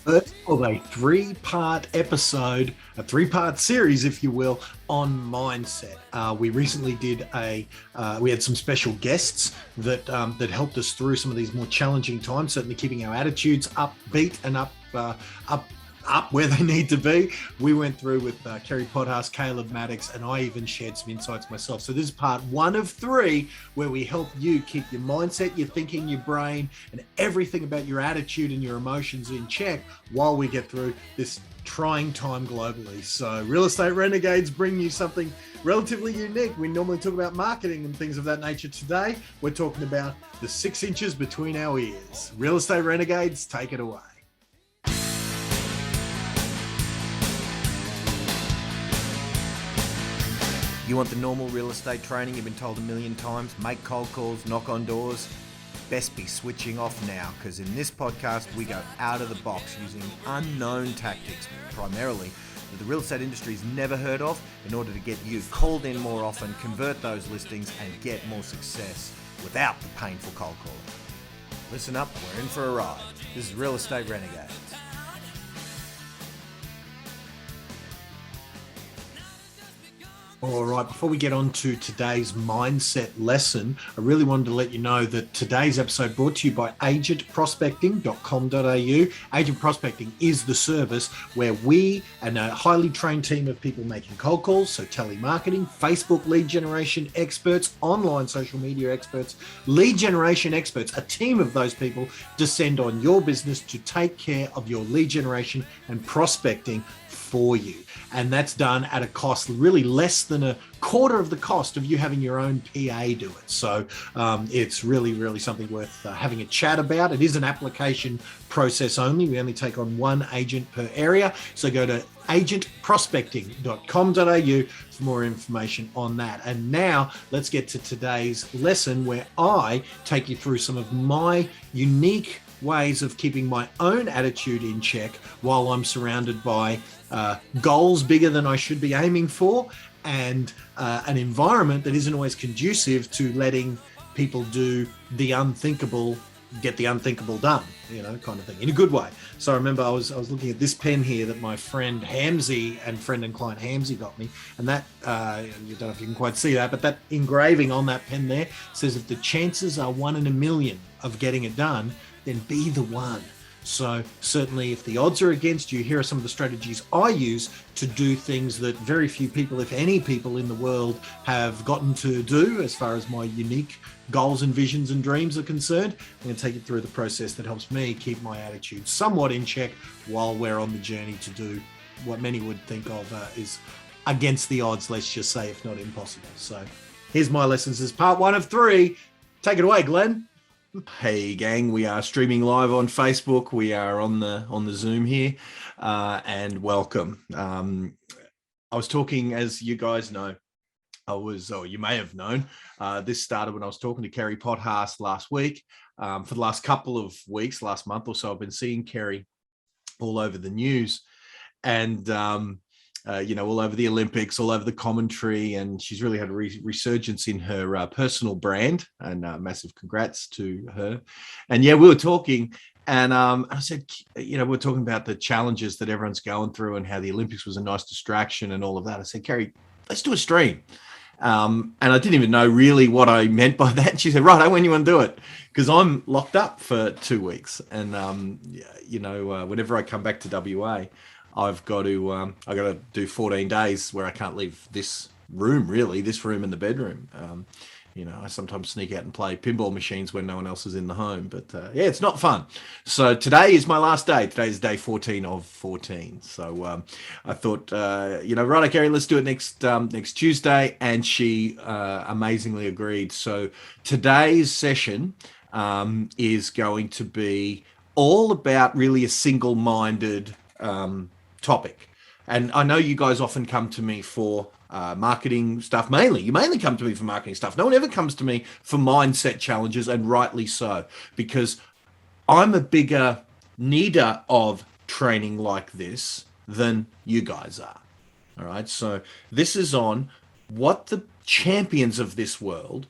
First of a three-part episode, a three-part series, if you will, on mindset. We recently did we had some special guests that helped us through some of these more challenging times, certainly keeping our attitudes upbeat and up where they need to be. We went through with Kerry Podhouse, Caleb Maddox, and I even shared some insights myself. So this is part one of three, where we help you keep your mindset, your thinking, your brain, and everything about your attitude and your emotions in check while we get through this trying time globally. So Real Estate Renegades bring you something relatively unique. We normally talk about marketing and things of that nature. Today, we're talking about the 6 inches between our ears. Real Estate Renegades, take it away. You want the normal real estate training you've been told a million times? Make cold calls, knock on doors? Best be switching off now, because in this podcast we go out of the box using unknown tactics, primarily that the real estate industry's never heard of, in order to get you called in more often, convert those listings, and get more success without the painful cold calling. Listen up, we're in for a ride. This is Real Estate Renegades. All right, before we get on to today's mindset lesson, I really wanted to let you know that today's episode brought to you by agentprospecting.com.au. Agent Prospecting is the service where we and a highly trained team of people making cold calls, so telemarketing, Facebook lead generation experts, online social media experts, lead generation experts, a team of those people descend on your business to take care of your lead generation and prospecting for you. And that's done at a cost really less than a quarter of the cost of you having your own PA do it. So it's really something worth having a chat about. It is an application process only. We only take on one agent per area. So go to agentprospecting.com.au for more information on that. And now let's get to today's lesson, where I take you through some of my unique ways of keeping my own attitude in check while I'm surrounded by goals bigger than I should be aiming for, and an environment that isn't always conducive to letting people do the unthinkable, get the unthinkable done, kind of thing, in a good way. So I remember I was looking at this pen here that my friend Hamzy and friend and client Hamzy got me, and that you don't know if you can quite see that, but that engraving on that pen there says, if the chances are 1 in a million of getting it done, then be the one. So certainly if the odds are against you, here are some of the strategies I use to do things that very few people, if any people in the world, have gotten to do as far as my unique goals and visions and dreams are concerned. I'm going to take you through the process that helps me keep my attitude somewhat in check while we're on the journey to do what many would think of is against the odds, let's just say, if not impossible. So here's my lessons as part one of three. Take it away, Glenn. Hey gang, we are streaming live on Facebook. We are on the Zoom here, and welcome. I was talking, as you guys know, or you may have known, this started when I was talking to Kerry Podhouse last week. For the last couple of weeks, last month or so, I've been seeing Kerry all over the news, and all over the Olympics, all over the commentary, and she's really had a resurgence in her personal brand, and massive congrats to her. And yeah, we were talking, and I said, we're talking about the challenges that everyone's going through and how the Olympics was a nice distraction and all of that. I said, Kerry, let's do a stream. And I didn't even know really what I meant by that. She said, right, when you want to do it? Because I'm locked up for 2 weeks, and whenever I come back to WA, I've got to do 14 days where I can't leave this room and the bedroom. I sometimes sneak out and play pinball machines when no one else is in the home, but it's not fun. So today is my last day. Today is day 14 of 14. So I thought, right, Gary, let's do it next Tuesday. And she amazingly agreed. So today's session is going to be all about really a single-minded topic. And I know you guys often come to me for marketing stuff. You mainly come to me for marketing stuff. No one ever comes to me for mindset challenges, and rightly so, because I'm a bigger needer of training like this than you guys are. All right. So this is on what the champions of this world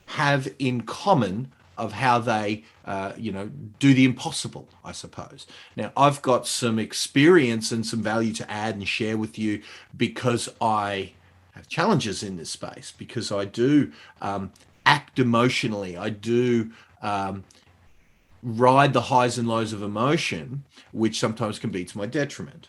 have in common how they do the impossible, I suppose. Now, I've got some experience and some value to add and share with you because I have challenges in this space, because I do act emotionally. I do ride the highs and lows of emotion, which sometimes can be to my detriment.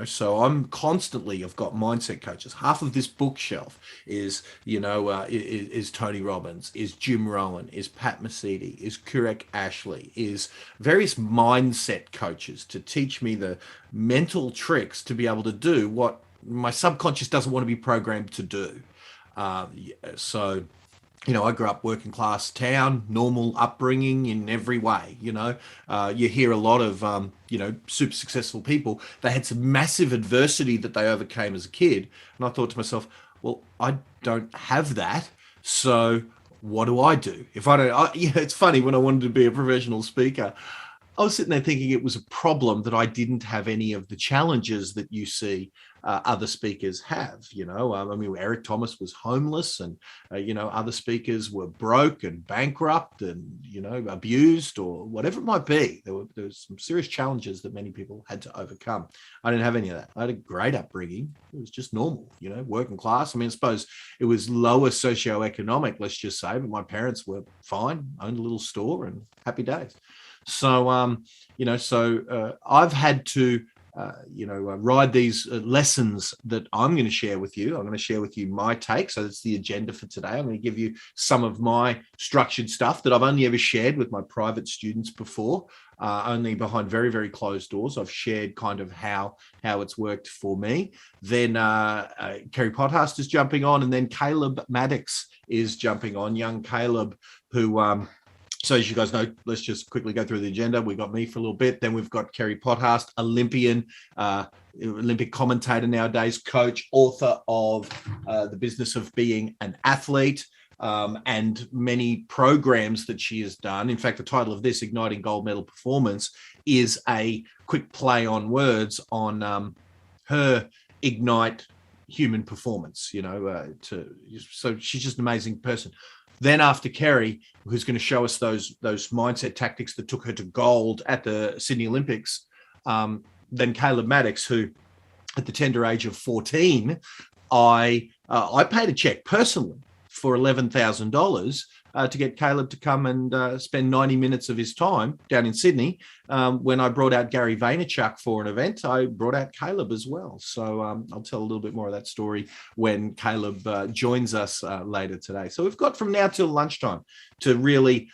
So I've got mindset coaches. Half of this bookshelf is Tony Robbins, is Jim Rohn, is Pat Mesiti, is Kurek Ashley, is various mindset coaches to teach me the mental tricks to be able to do what my subconscious doesn't want to be programmed to do. I grew up working class town, normal upbringing in every way. You hear a lot of, super successful people. They had some massive adversity that they overcame as a kid. And I thought to myself, well, I don't have that. So what do I do? If I don't, it's funny, when I wanted to be a professional speaker, I was sitting there thinking it was a problem that I didn't have any of the challenges that you see other speakers have. Eric Thomas was homeless, and other speakers were broke and bankrupt and abused or whatever it might be. There was some serious challenges that many people had to overcome. I didn't have any of that. I had a great upbringing. It was just normal, working class. I suppose it was lower socioeconomic, let's just say, but my parents were fine, owned a little store, and happy days. So, I've had to, ride these lessons that I'm going to share with you. I'm going to share with you my take. So that's the agenda for today. I'm going to give you some of my structured stuff that I've only ever shared with my private students before, only behind very, very closed doors. I've shared kind of how it's worked for me. Then Kerry Pothast is jumping on, and then Caleb Maddox is jumping on, young Caleb, who... So as you guys know, let's just quickly go through the agenda. We've got me for a little bit. Then we've got Kerry Pothast, Olympian, Olympic commentator nowadays, coach, author of The Business of Being an Athlete, and many programs that she has done. In fact, the title of this, Igniting Gold Medal Performance, is a quick play on words on her Ignite Human Performance, so she's just an amazing person. Then after Kerry, who's going to show us those mindset tactics that took her to gold at the Sydney Olympics, then Caleb Maddox, who at the tender age of 14, I paid a check personally for $11,000 to get Caleb to come and spend 90 minutes of his time down in Sydney. When I brought out Gary Vaynerchuk for an event, I brought out Caleb as well. So I'll tell a little bit more of that story when Caleb joins us later today. So we've got from now till lunchtime to really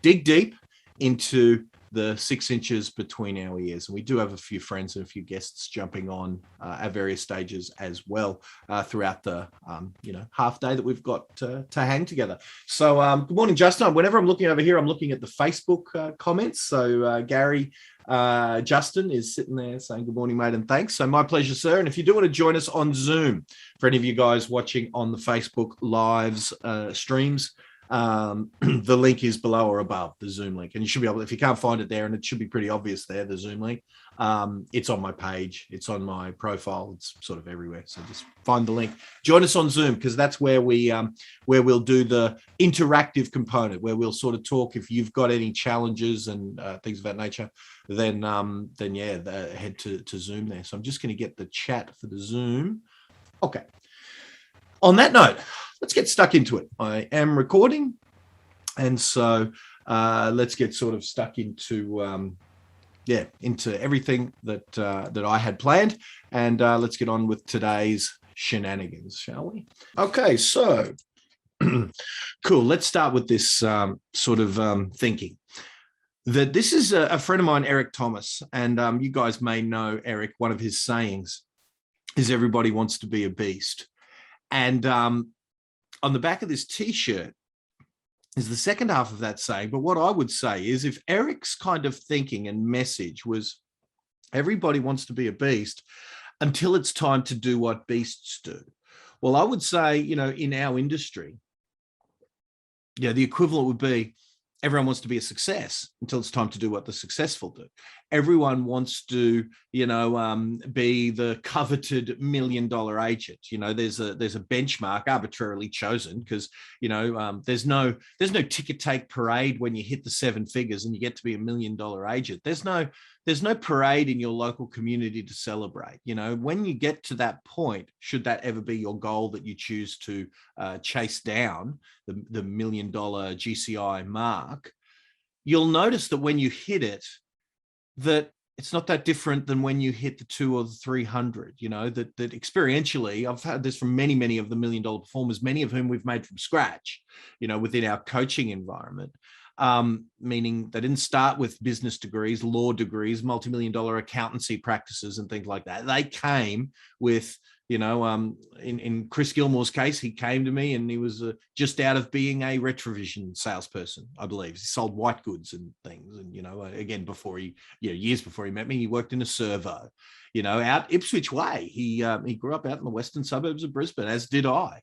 dig deep into the 6 inches between our ears. And we do have a few friends and a few guests jumping on at various stages as well throughout the half day that we've got to hang together. So good morning, Justin. Whenever I'm looking over here, I'm looking at the Facebook comments. So Gary Justin is sitting there saying good morning, mate, and thanks. So my pleasure, sir. And if you do want to join us on Zoom, for any of you guys watching on the Facebook lives streams, the link is below or above, the Zoom link, and you should be able, if you can't find it there, and it should be pretty obvious there, the Zoom link, it's on my page, it's on my profile, it's sort of everywhere. So just find the link, join us on Zoom, because that's where we'll do the interactive component, where we'll sort of talk. If you've got any challenges and things of that nature, then head to Zoom there. So I'm just going to get the chat for the Zoom. Okay. On that note, let's get stuck into it. I am recording, and so let's get sort of stuck into everything that I had planned, and let's get on with today's shenanigans, shall we? Okay, so cool. Let's start with this sort of thinking. That this is a friend of mine, Eric Thomas, and you guys may know Eric. One of his sayings is "Everybody wants to be a beast." And on the back of this T-shirt is the second half of that saying. But what I would say is, if Eric's kind of thinking and message was everybody wants to be a beast until it's time to do what beasts do. Well, I would say, in our industry, the equivalent would be everyone wants to be a success until it's time to do what the successful do. Everyone wants to, be the coveted $1 million agent. There's a benchmark arbitrarily chosen because, there's no ticker tape parade when you hit the 7 figures and you get to be $1 million agent. There's no parade in your local community to celebrate. When you get to that point, should that ever be your goal that you choose to chase down the $1 million GCI mark, you'll notice that when you hit it, that it's not that different than when you hit the 200 or the 300, that experientially, I've had this from many of the $1 million performers, many of whom we've made from scratch, within our coaching environment. Meaning they didn't start with business degrees, law degrees, multi-million-dollar accountancy practices and things like that. They came with, in Chris Gilmore's case, he came to me and he was just out of being a retrovision salesperson, I believe. He sold white goods and things. And, again, before years before he met me, he worked in a servo, out Ipswich Way. He grew up out in the western suburbs of Brisbane, as did I.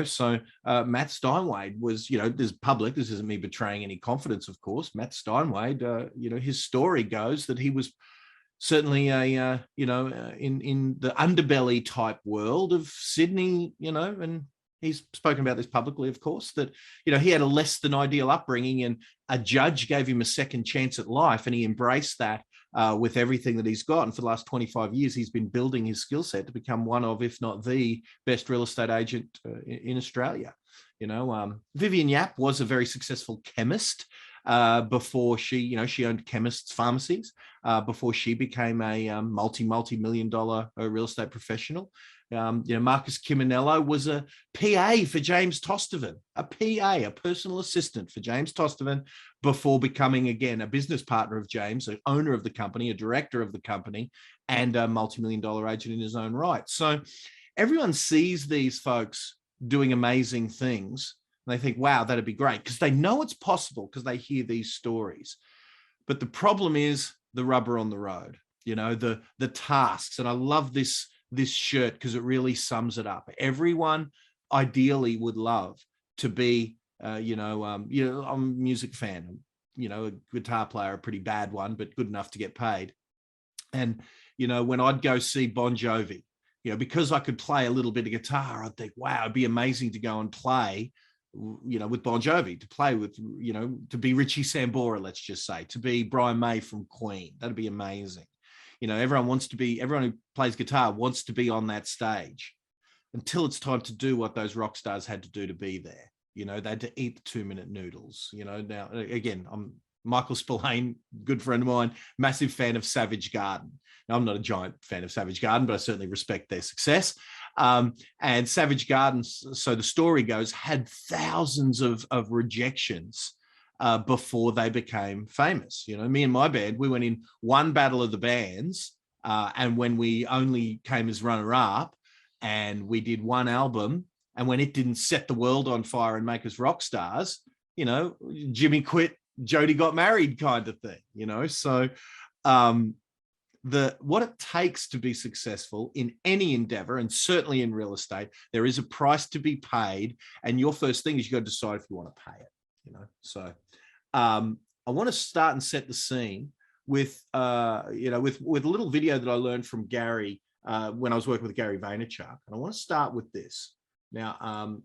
So Matt Steinwade was, this public, this isn't me betraying any confidence, of course. Matt Steinwade, his story goes that he was certainly in the underbelly type world of Sydney, and he's spoken about this publicly, of course, that, he had a less than ideal upbringing and a judge gave him a second chance at life and he embraced that with everything that he's got. And for the last 25 years, he's been building his skill set to become one of, if not the best real estate agent in Australia. Vivian Yap was a very successful chemist before she owned chemists' pharmacies before she became a multi-million dollar real estate professional. Marcus Ciminello was a PA for James Tostovan, a personal assistant for James Tostovan before becoming, again, a business partner of James, an owner of the company, a director of the company, and a multi-million dollar agent in his own right. So everyone sees these folks doing amazing things and they think, wow, that'd be great, because they know it's possible because they hear these stories. But the problem is the rubber on the road, the tasks. And I love this shirt because it really sums it up. Everyone ideally would love to be, I'm a music fan, a guitar player, a pretty bad one, but good enough to get paid. And, when I'd go see Bon Jovi, because I could play a little bit of guitar, I'd think, wow, it'd be amazing to go and play, with Bon Jovi, to play with, to be Richie Sambora, let's just say, to be Brian May from Queen. That'd be amazing. Everyone who plays guitar wants to be on that stage until it's time to do what those rock stars had to do to be there. They had to eat the 2-minute noodles. Now, again, I'm Michael Spillane, good friend of mine, massive fan of Savage Garden. Now, I'm not a giant fan of Savage Garden, but I certainly respect their success. And Savage Garden, so the story goes, had thousands of rejections before they became famous. Me and my band, we went in one battle of the bands, and when we only came as runner-up, and we did one album, and when it didn't set the world on fire and make us rock stars, Jimmy quit, Jody got married kind of thing, So what it takes to be successful in any endeavor, and certainly in real estate, there is a price to be paid, and your first thing is you got to decide if you want to pay it. So I want to start and set the scene with a little video that I learned from Gary when I was working with Gary Vaynerchuk, and I want to start with this. Now,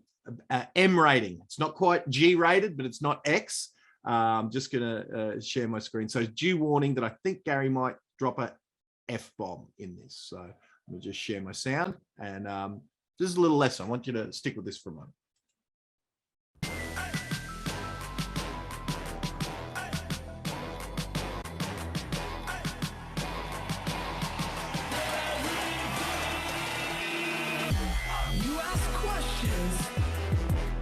M rating. It's not quite G rated, but it's not X. I'm just going to share my screen. So due warning that I think Gary might drop a F-bomb in this. So let me just share my sound. And this is a little lesson. I want you to stick with this for a moment. You ask questions,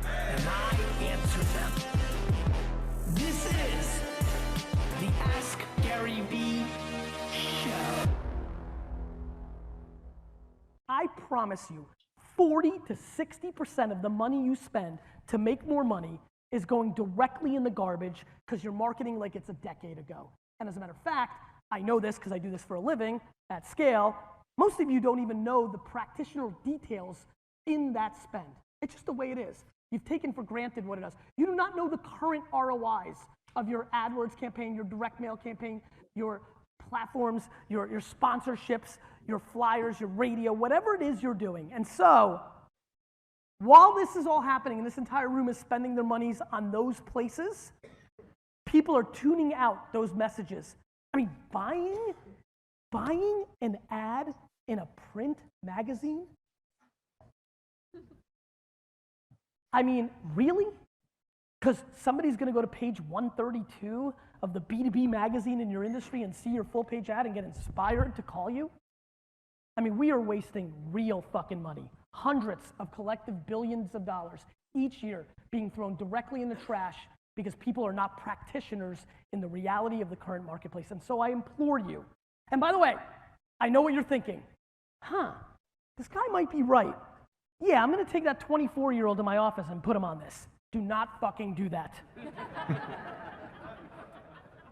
and I answer them. This is the Ask Gary V Show. I promise you, 40 to 60% of the money you spend to make more money is going directly in the garbage because you're marketing like it's a decade ago. And as a matter of fact, I know this because I do this for a living at scale. Most of you don't even know the practitioner details in that spend. It's just the way it is. You've taken for granted what it does. You do not know the current ROIs of your AdWords campaign, your direct mail campaign, your platforms, your sponsorships, your flyers, your radio, whatever it is you're doing. And so, while this is all happening and this entire room is spending their monies on those places, people are tuning out those messages. I mean, buying an ad in a print magazine? I mean, really? Because somebody's going to go to page 132 of the B2B magazine in your industry and see your full page ad and get inspired to call you? I mean, we are wasting real fucking money. Hundreds of collective billions of dollars each year being thrown directly in the trash because people are not practitioners in the reality of the current marketplace. And so I implore you, and by the way, I know what you're thinking. This guy might be right. Yeah, I'm gonna take that 24-year-old to my office and put him on this. Do not fucking do that.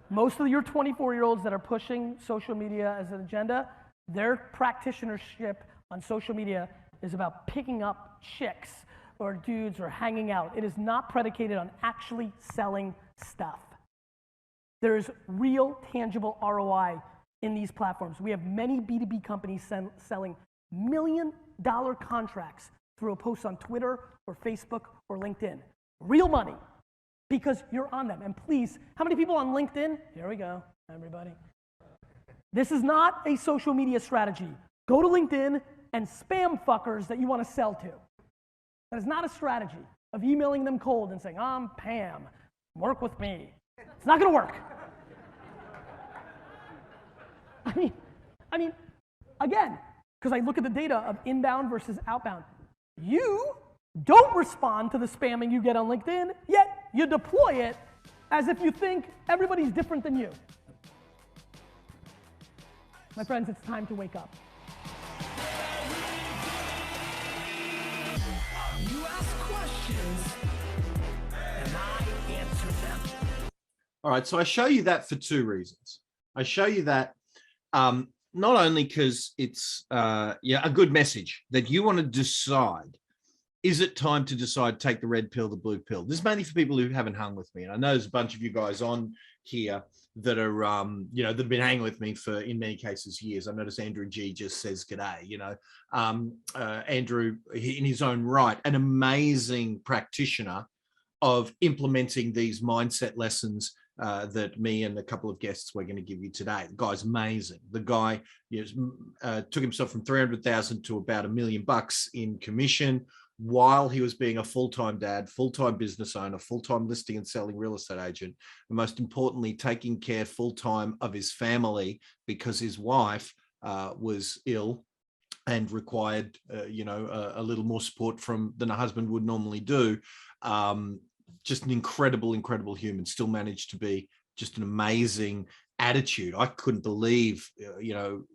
Most of your 24-year-olds that are pushing social media as an agenda, their practitionership on social media is about picking up chicks or dudes or hanging out. It is not predicated on actually selling stuff. There is real tangible ROI in these platforms. We have many B2B companies selling $1 million contracts through a post on Twitter or Facebook or LinkedIn. Real money, because you're on them. And please, how many people on LinkedIn? Here we go, everybody. This is not a social media strategy. Go to LinkedIn and spam fuckers that you want to sell to. That is not a strategy of emailing them cold and saying, I'm Pam, work with me. It's not gonna work. I mean, again, because I look at the data of inbound versus outbound. You don't respond to the spamming you get on LinkedIn, yet you deploy it as if you think everybody's different than you. My friends, it's time to wake up. You ask questions, and I answer them. All right, so I show you that for two reasons. I show you that not only because it's a good message that you want to decide, is it time to decide, take the red pill, the blue pill? This is mainly for people who haven't hung with me. And I know there's a bunch of you guys on here that are, that have been hanging with me for, in many cases, years. I notice Andrew G just says g'day, Andrew, in his own right, an amazing practitioner of implementing these mindset lessons that me and a couple of guests we're going to give you today. The guy's amazing. The guy took himself from 300,000 to about $1 million in commission while he was being a full-time dad, full-time business owner, full-time listing and selling real estate agent, and most importantly, taking care full-time of his family because his wife was ill and required, a little more support than a husband would normally do. Just an incredible, incredible human, still managed to be just an amazing attitude. I couldn't believe,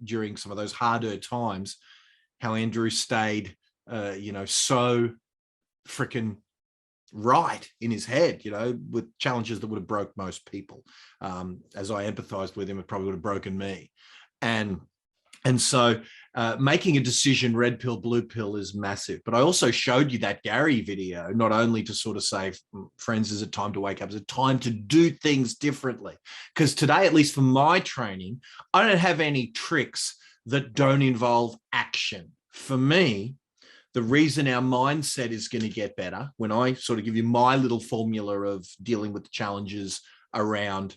during some of those harder times, how Andrew stayed, so freaking right in his head, with challenges that would have broke most people. As I empathized with him, it probably would have broken me. And so making a decision, red pill, blue pill, is massive. But I also showed you that Gary video, not only to sort of say, friends, is it time to wake up? Is it time to do things differently? Because today, at least for my training, I don't have any tricks that don't involve action. For me, the reason our mindset is going to get better, when I sort of give you my little formula of dealing with the challenges around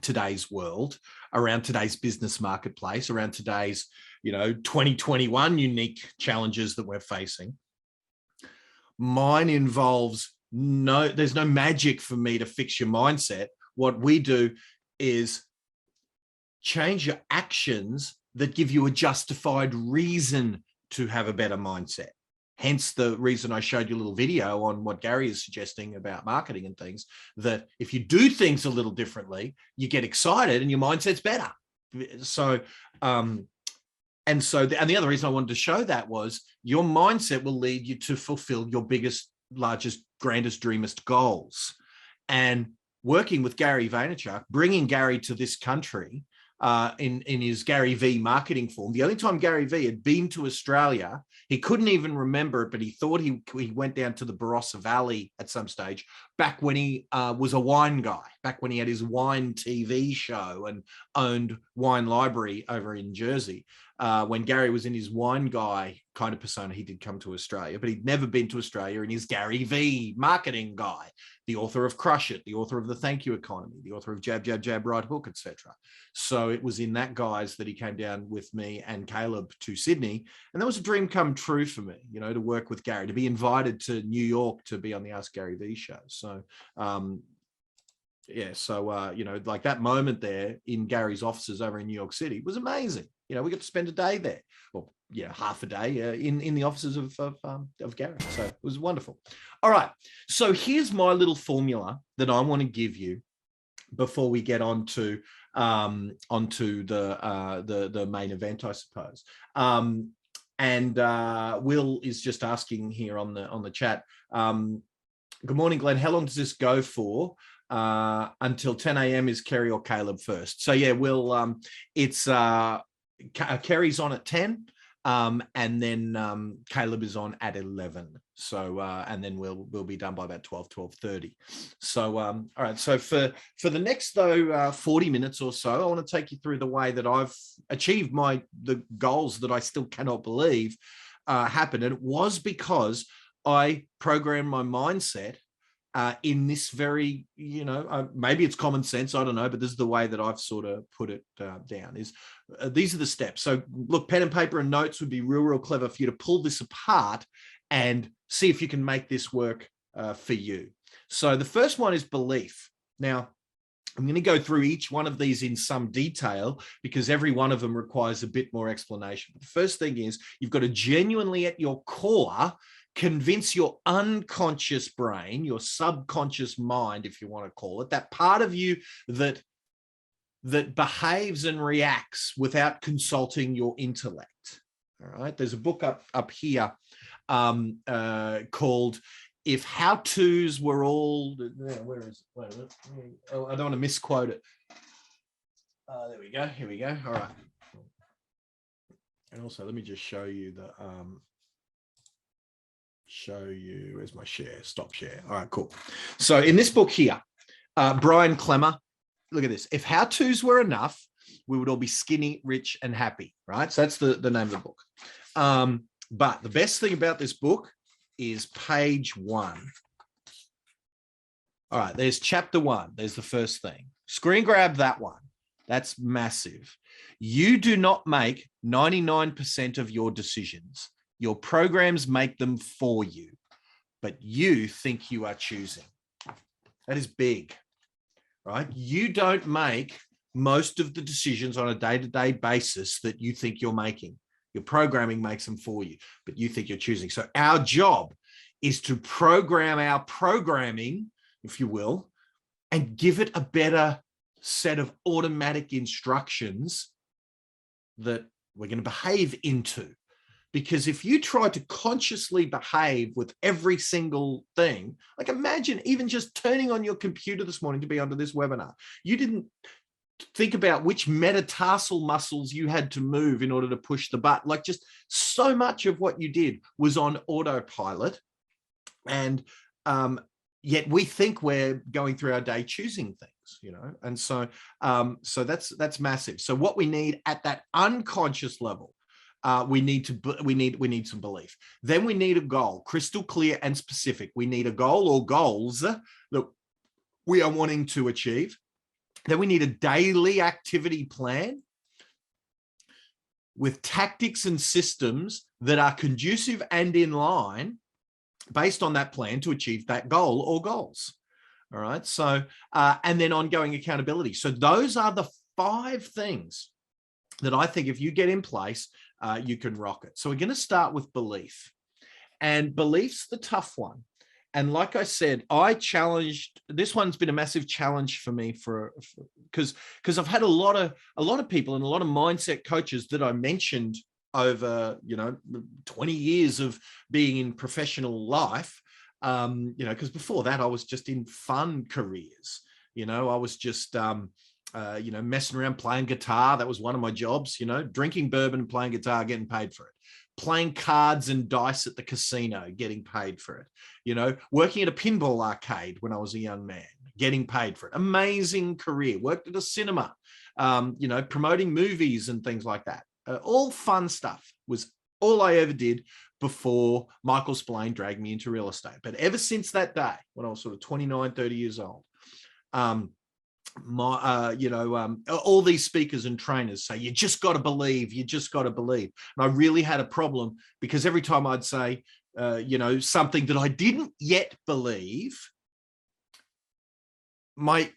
today's world, around today's business marketplace, around today's, 2021 unique challenges that we're facing. Mine involves there's no magic for me to fix your mindset. What we do is change your actions that give you a justified reason to have a better mindset. Hence the reason I showed you a little video on what Gary is suggesting about marketing and things, that if you do things a little differently, you get excited and your mindset's better. So, and the other reason I wanted to show that was your mindset will lead you to fulfill your biggest, largest, grandest, dreamest goals. And working with Gary Vaynerchuk, bringing Gary to this country, in his Gary V marketing form. The only time Gary V had been to Australia, He couldn't even remember it, but he thought he went down to the Barossa Valley at some stage back when he was a wine guy, back when he had his wine TV show and owned Wine Library over in Jersey. When Gary was in his wine guy kind of persona, he did come to Australia, but he'd never been to Australia, and he's Gary V, marketing guy, the author of Crush It, the author of The Thank You Economy, the author of Jab, Jab, Jab, Right Hook, etc. So it was in that guise that he came down with me and Caleb to Sydney. And that was a dream come true for me, you know, to work with Gary, to be invited to New York to be on the Ask Gary V show. So, you know, like that moment there in Gary's offices over in New York City was amazing. You know, we got to spend a day there, or half a day in the offices of Gary. So it was wonderful. All right, so here's my little formula that I want to give you before we get onto the main event, I suppose. Will is just asking here on the chat. Good morning, Glenn. How long does this go for? Until 10 a.m. is Kerry or Caleb first? So yeah, Will, it's Kerry's on at 10, and then Caleb is on at 11. So and then we'll be done by about 12:30. So all right. So for the next 40 minutes or so, I want to take you through the way that I've achieved the goals that I still cannot believe happened, and it was because I programmed my mindset in this very, you know, maybe it's common sense, I don't know, but this is the way that I've sort of put it down, is these are the steps. So look, pen and paper and notes would be real clever for you to pull this apart and see if you can make this work for you. So the first one is belief. Now, I'm going to go through each one of these in some detail because every one of them requires a bit more explanation. But the first thing is you've got to genuinely at your core convince your unconscious brain, your subconscious mind, if you want to call it, that part of you that behaves and reacts without consulting your intellect. All right. There's a book up here called If How-Tos Were All... Where is it? Oh, I don't want to misquote it. There we go. Here we go. All right. And also, let me just show you the... where's my share? Stop share. All right, cool. So in this book here, Brian Clemmer, look at this. If how-tos were enough, we would all be skinny, rich, and happy, right? So that's the name of the book. But the best thing about this book is page 1. All right, there's chapter 1. There's the first thing. Screen grab that one. That's massive. You do not make 99% of your decisions. Your programs make them for you, but you think you are choosing. That is big, right? You don't make most of the decisions on a day-to-day basis that you think you're making. Your programming makes them for you, but you think you're choosing. So our job is to program our programming, if you will, and give it a better set of automatic instructions that we're going to behave into. Because if you try to consciously behave with every single thing, like imagine even just turning on your computer this morning to be onto this webinar, you didn't think about which metatarsal muscles you had to move in order to push the button. Like just so much of what you did was on autopilot. And yet we think we're going through our day choosing things, you know? And so, so that's massive. So what we need at that unconscious level, we need some belief. Then we need a goal, crystal clear and specific. We need a goal or goals that we are wanting to achieve. Then we need a daily activity plan with tactics and systems that are conducive and in line based on that plan to achieve that goal or goals. All right. So, and then ongoing accountability. So those are the 5 things that I think if you get in place, you can rock it. So we're going to start with belief, and belief's the tough one. And like I said, this one's been a massive challenge for me because I've had a lot of people and a lot of mindset coaches that I mentioned over, 20 years of being in professional life, because before that I was just in fun careers. I was just, messing around playing guitar. That was one of my jobs, drinking bourbon, playing guitar, getting paid for it. Playing cards and dice at the casino, getting paid for it. Working at a pinball arcade when I was a young man, getting paid for it. Amazing career. Worked at a cinema, promoting movies and things like that. All fun stuff was all I ever did before Michael Spillane dragged me into real estate. But ever since that day, when I was sort of 29, 30 years old, all these speakers and trainers say, you just got to believe, you just got to believe. And I really had a problem because every time I'd say, something that I didn't yet believe, I'd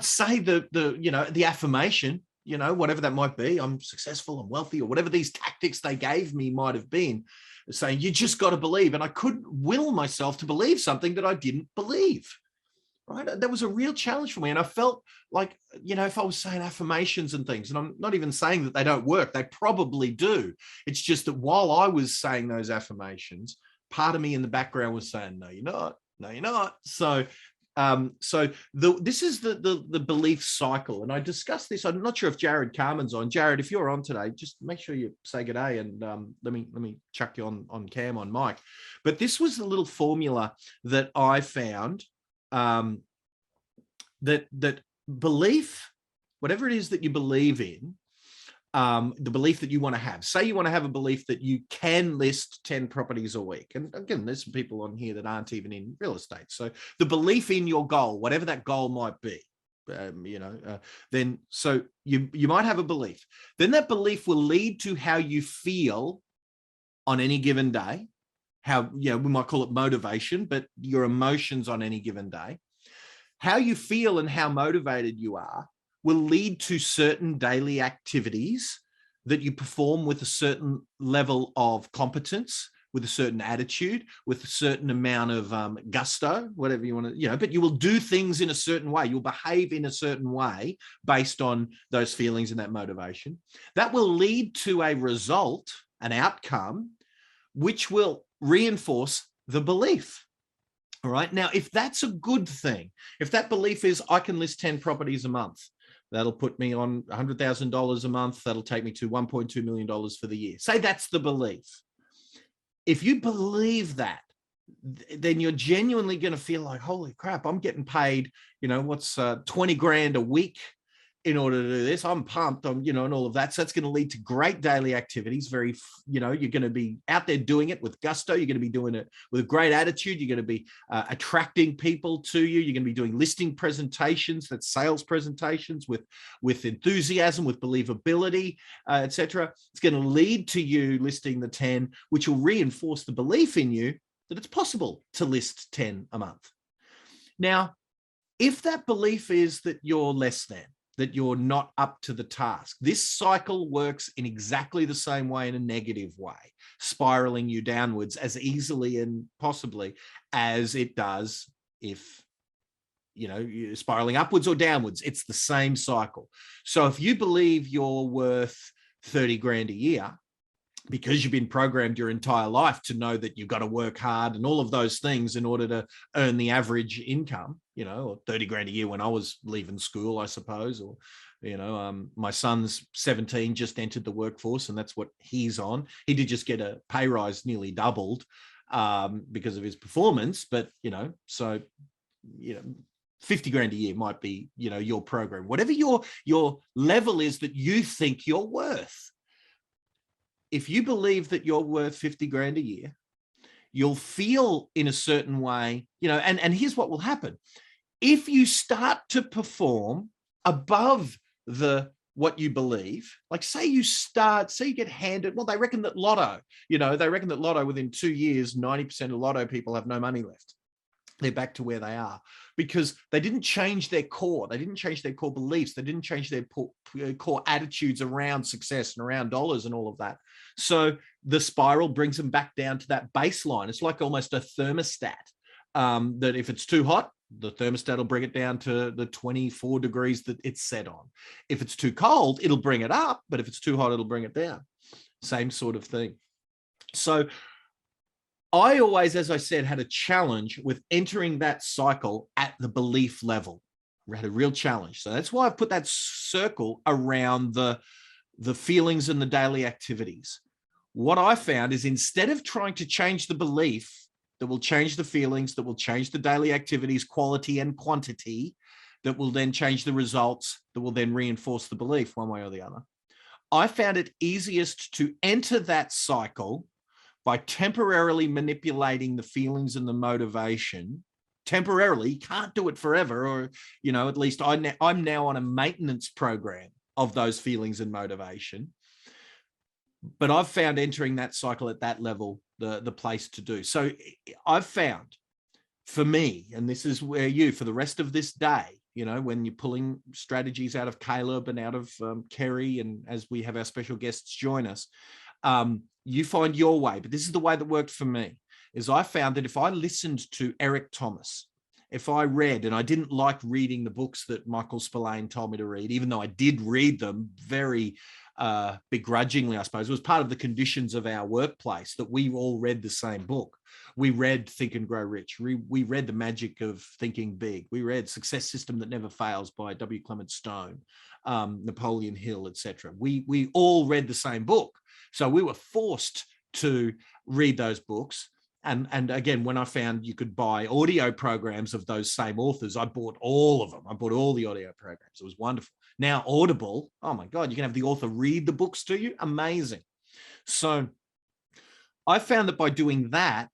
say the affirmation, whatever that might be, I'm successful, I'm wealthy, or whatever these tactics they gave me might have been, saying, you just got to believe. And I couldn't will myself to believe something that I didn't believe. Right. That was a real challenge for me. And I felt like, if I was saying affirmations and things, and I'm not even saying that they don't work, they probably do. It's just that while I was saying those affirmations, part of me in the background was saying, no, you're not. No, you're not. So this is the belief cycle. And I discussed this. I'm not sure if Jared Carmen's on. Jared, if you're on today, just make sure you say good day, and let me chuck you on cam on mic. But this was the little formula that I found. That belief, whatever it is that you believe in, the belief that you want to have. Say you want to have a belief that you can list 10 properties a week. And again, there's some people on here that aren't even in real estate. So the belief in your goal, whatever that goal might be, then so you might have a belief. Then that belief will lead to how you feel on any given day. How, we might call it motivation, but your emotions on any given day. How you feel and how motivated you are will lead to certain daily activities that you perform with a certain level of competence, with a certain attitude, with a certain amount of gusto, whatever you want to, but you will do things in a certain way. You'll behave in a certain way based on those feelings and that motivation. That will lead to a result, an outcome, which will reinforce the belief. All right. Now, if that's a good thing, if that belief is I can list 10 properties a month, that'll put me on $100,000 a month. That'll take me to $1.2 million for the year. Say that's the belief. If you believe that, then you're genuinely going to feel like, holy crap, I'm getting paid, 20 grand a week in order to do this. I'm pumped on, and all of that. So that's going to lead to great daily activities. Very, you're going to be out there doing it with gusto. You're going to be doing it with a great attitude. You're going to be attracting people to you. You're going to be doing listing presentations, that's sales presentations with enthusiasm, with believability, etc. It's going to lead to you listing the 10, which will reinforce the belief in you that it's possible to list 10 a month. Now, if that belief is that you're less than, that you're not up to the task, this cycle works in exactly the same way, in a negative way, spiraling you downwards as easily and possibly as it does if, you're spiraling upwards or downwards. It's the same cycle. So if you believe you're worth 30 grand a year, because you've been programmed your entire life to know that you've got to work hard and all of those things in order to earn the average income, or 30 grand a year when I was leaving school, I suppose, or, my son's 17, just entered the workforce, and that's what he's on. He did just get a pay rise, nearly doubled because of his performance. But, 50 grand a year might be, your program, whatever your level is that you think you're worth. If you believe that you're worth 50 grand a year, you'll feel in a certain way, and here's what will happen. If you start to perform above what you believe, like say you get handed, well, they reckon that lotto within 2 years, 90% of lotto people have no money left. They're back to where they are because they didn't change their core. They didn't change their core beliefs. They didn't change their core attitudes around success and around dollars and all of that. So the spiral brings them back down to that baseline. It's like almost a thermostat that if it's too hot, the thermostat will bring it down to the 24 degrees that it's set on. If it's too cold, it'll bring it up. But if it's too hot, it'll bring it down. Same sort of thing. So I always, as I said, had a challenge with entering that cycle at the belief level. We had a real challenge. So that's why I've put that circle around the feelings and the daily activities. What I found is instead of trying to change the belief that will change the feelings, that will change the daily activities, quality and quantity, that will then change the results, that will then reinforce the belief one way or the other, I found it easiest to enter that cycle by temporarily manipulating the feelings and the motivation. Temporarily, you can't do it forever, or, at least I'm now on a maintenance program of those feelings and motivation. But I've found entering that cycle at that level, the place to do. So I've found for me, and this is where for the rest of this day, when you're pulling strategies out of Caleb and out of Kerry, and as we have our special guests join us, you find your way. But this is the way that worked for me, is I found that if I listened to Eric Thomas, if I read, and I didn't like reading the books that Michael Spillane told me to read, even though I did read them very begrudgingly, I suppose. It was part of the conditions of our workplace that we all read the same book. We read Think and Grow Rich. We read The Magic of Thinking Big. We read Success System That Never Fails by W. Clement Stone, Napoleon Hill, etc. We all read the same book. So we were forced to read those books. And again, when I found you could buy audio programs of those same authors, I bought all of them. I bought all the audio programs. It was wonderful. Now Audible, oh my God, you can have the author read the books to you. Amazing. So I found that by doing that,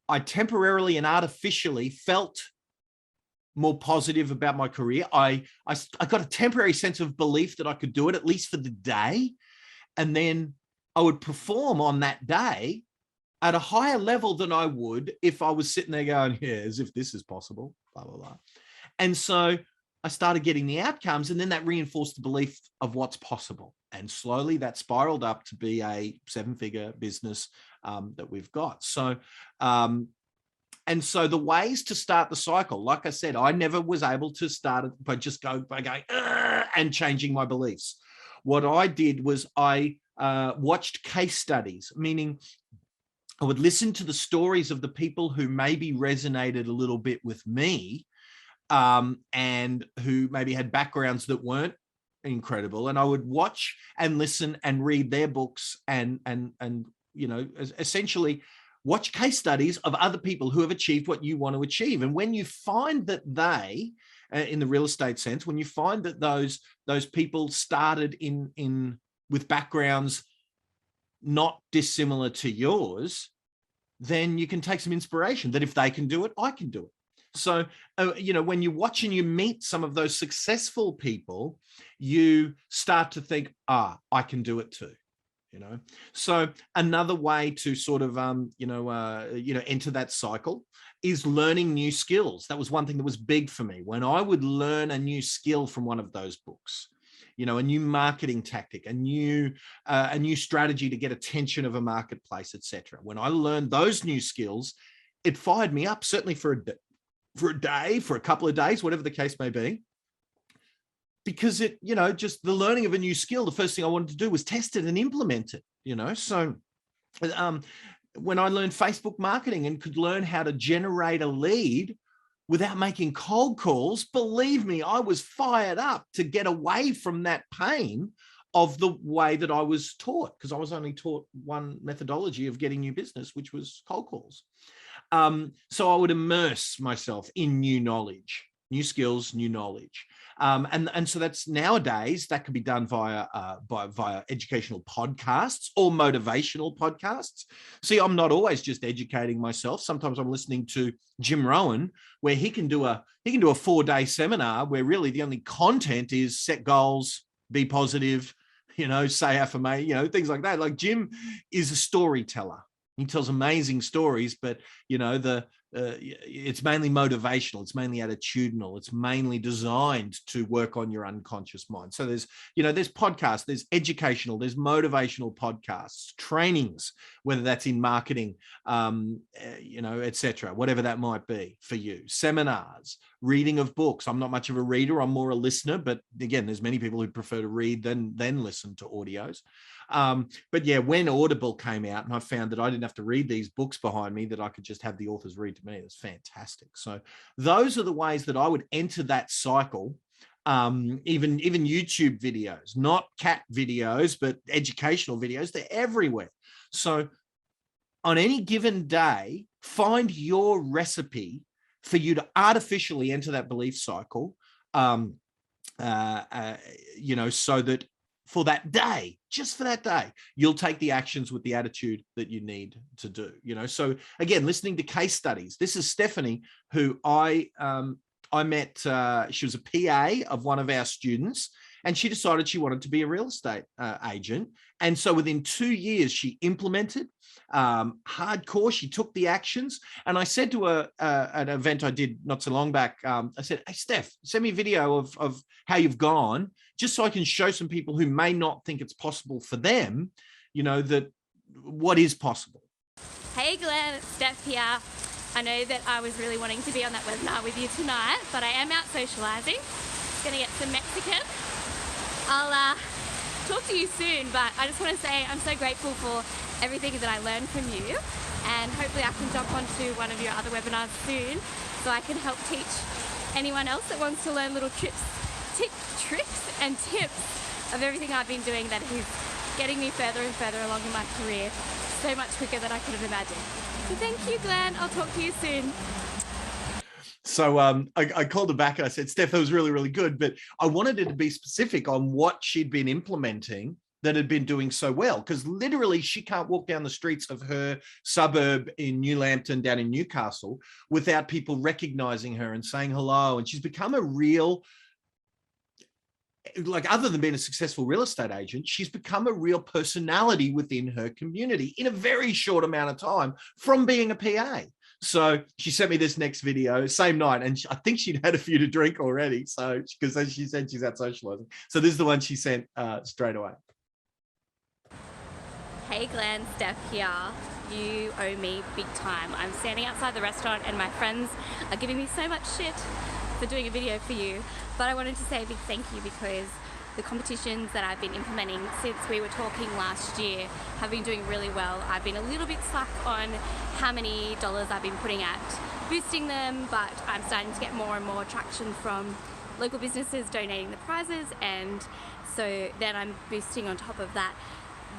I temporarily and artificially felt more positive about my career. I got a temporary sense of belief that I could do it, at least for the day. And then I would perform on that day at a higher level than I would if I was sitting there going, yeah, as if this is possible, blah, blah, blah. And so I started getting the outcomes, and then that reinforced the belief of what's possible. And slowly that spiraled up to be a 7-figure business that we've got. So, and so the ways to start the cycle, like I said, I never was able to start it by going and changing my beliefs. What I did was I watched case studies, meaning I would listen to the stories of the people who maybe resonated a little bit with me, and who maybe had backgrounds that weren't incredible. And I would watch and listen and read their books and essentially watch case studies of other people who have achieved what you want to achieve. And when you find that they, in the real estate sense, when you find that those people started with backgrounds not dissimilar to yours, then you can take some inspiration that if they can do it, I can do it. So, when you watch and you meet some of those successful people, you start to think, I can do it too. So another way to sort of, enter that cycle is learning new skills. That was one thing that was big for me. When I would learn a new skill from one of those books, a new marketing tactic, a new strategy to get attention of a marketplace, etc. When I learned those new skills, it fired me up, certainly for a day, for a couple of days, whatever the case may be. Because it, just the learning of a new skill, the first thing I wanted to do was test it and implement it, So when I learned Facebook marketing and could learn how to generate a lead without making cold calls, believe me, I was fired up to get away from that pain of the way that I was taught, because I was only taught one methodology of getting new business, which was cold calls. So I would immerse myself in new knowledge, new skills, new knowledge. And so that's nowadays that can be done via educational podcasts or motivational podcasts. See, I'm not always just educating myself. Sometimes I'm listening to Jim Rohn, where he can do a 4-day seminar where really the only content is set goals, be positive, say affirmation, things like that. Like Jim is a storyteller. He tells amazing stories, but it's mainly motivational. It's mainly attitudinal. It's mainly designed to work on your unconscious mind. So there's podcasts, there's educational, there's motivational podcasts, trainings, whether that's in marketing, etc., whatever that might be for you, seminars, reading of books. I'm not much of a reader. I'm more a listener, but again, there's many people who prefer to read than listen to audios. But yeah, when Audible came out and I found that I didn't have to read these books behind me, that I could just have the authors read to me, it's fantastic. So those are the ways that I would enter that cycle. Even YouTube videos, not cat videos, but educational videos, they're everywhere. So on any given day, find your recipe for you to artificially enter that belief cycle, so that for that day, just for that day, you'll take the actions with the attitude that you need to do, So again, listening to case studies. This is Stephanie, who I met. She was a PA of one of our students, and she decided she wanted to be a real estate agent. And so within 2 years, she implemented hardcore. She took the actions. And I said to her at an event I did not so long back, I said, "Hey, Steph, send me a video of how you've gone, just so I can show some people who may not think it's possible for them, that what is possible." Hey Glenn, it's Steph here. I know that I was really wanting to be on that webinar with you tonight, but I am out socialising. Gonna get some Mexican. I'll talk to you soon, but I just want to say I'm so grateful for everything that I learned from you, and hopefully I can jump onto one of your other webinars soon so I can help teach anyone else that wants to learn little tricks and tips of everything I've been doing that is getting me further and further along in my career so much quicker than I could have imagined. So thank you, Glenn. I'll talk to you soon. So I called her back and I said, "Steph, that was really, really good." But I wanted her to be specific on what she'd been implementing that had been doing so well, because literally she can't walk down the streets of her suburb in New Lambton down in Newcastle without people recognizing her and saying hello. And she's become a real, other than being a successful real estate agent, she's become a real personality within her community in a very short amount of time from being a PA. So she sent me this next video, same night, and I think she'd had a few to drink already. So, because as she said, she's out socializing. So this is the one she sent straight away. Hey Glenn, Steph here. You owe me big time. I'm standing outside the restaurant and my friends are giving me so much shit for doing a video for you, but I wanted to say a big thank you because the competitions that I've been implementing since we were talking last year have been doing really well. I've been a little bit slack on how many dollars I've been putting at boosting them, but I'm starting to get more and more traction from local businesses donating the prizes, and so then I'm boosting on top of that.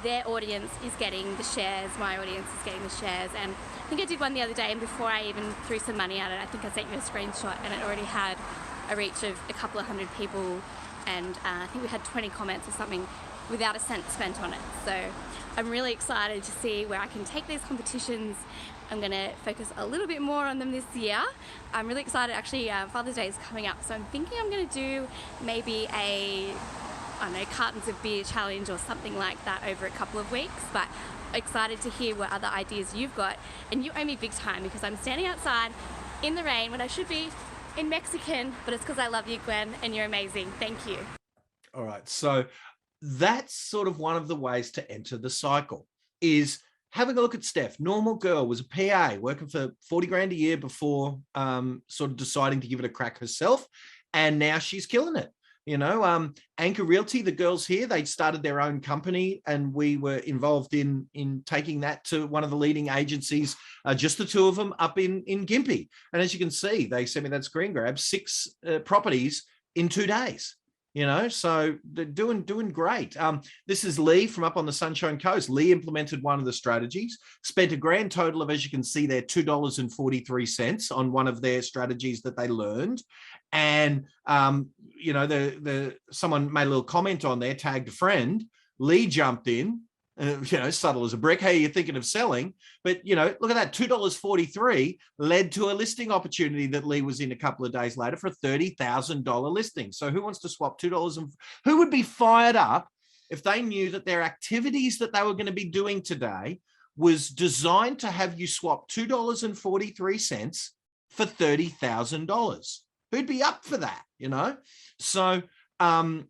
Their audience is getting the shares, my audience is getting the shares, and I think I did one the other day, and before I even threw some money at it, I think I sent you a screenshot, and it already had a reach of a couple of hundred people, and I think we had 20 comments or something without a cent spent on it. So I'm really excited to see where I can take these competitions. I'm going to focus a little bit more on them this year. I'm really excited, actually. Father's Day is coming up, so I'm thinking I'm going to do maybe a, I don't know, cartons of beer challenge or something like that over a couple of weeks, but excited to hear what other ideas you've got. And you owe me big time because I'm standing outside in the rain when I should be in Mexican, but it's because I love you, Glenn, and you're amazing. Thank you. All right. So that's sort of one of the ways to enter the cycle, is having a look at Steph. Normal girl, was a PA working for 40 grand a year before sort of deciding to give it a crack herself. And now she's killing it. Anchor Realty, the girls here, they started their own company, and we were involved in taking that to one of the leading agencies, just the two of them up in Gympie. And as you can see, they sent me that screen grab, 6 properties in 2 days. So they're doing great. This is Lee from up on the Sunshine Coast. Lee implemented one of the strategies, spent a grand total of, as you can see there, $2.43 on one of their strategies that they learned. And, someone made a little comment on there, tagged a friend. Lee jumped in, subtle as a brick. Hey, you're thinking of selling, but look at that, $2.43 led to a listing opportunity that Lee was in a couple of days later for a $30,000 listing. So who wants to swap $2? And who would be fired up if they knew that their activities that they were going to be doing today was designed to have you swap $2.43 for $30,000? Who'd be up for that? So, and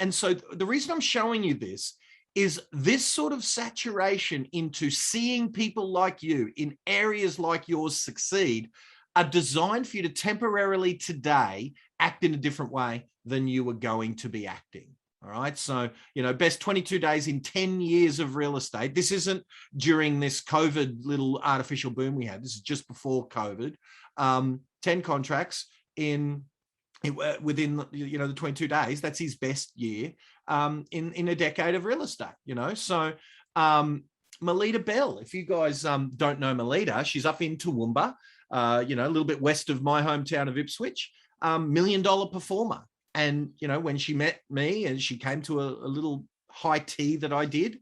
so the reason I'm showing you this is this sort of saturation into seeing people like you in areas like yours succeed are designed for you to temporarily today act in a different way than you were going to be acting. All right. So, best 22 days in 10 years of real estate. This isn't during this COVID little artificial boom we had. This is just before COVID. 10 contracts within the 22 days. That's his best year in a decade of real estate, So Melita Bell, if you guys don't know Melita, she's up in Toowoomba, a little bit west of my hometown of Ipswich, $1 million performer. And, when she met me and she came to a little high tea that I did,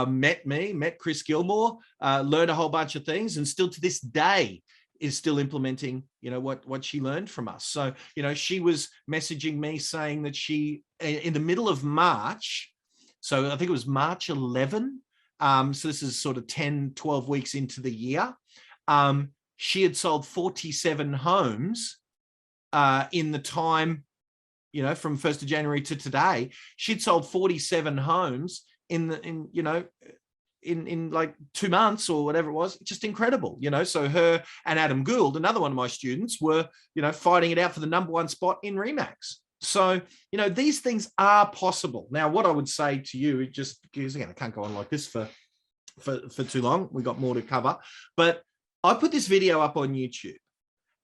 met Chris Gilmore, learned a whole bunch of things, and still to this day is still implementing, what she learned from us. So, she was messaging me saying that she, in the middle of March, so I think it was March 11. So this is sort of 10, 12 weeks into the year. She had sold 47 homes in the time, from 1st of January to today. She'd sold 47 homes in like 2 months or whatever it was. Just incredible, So her and Adam Gould, another one of my students, were, fighting it out for the #1 spot in Remax. So, these things are possible. Now, what I would say to you, just because, again, I can't go on like this for too long. We got more to cover, but I put this video up on YouTube.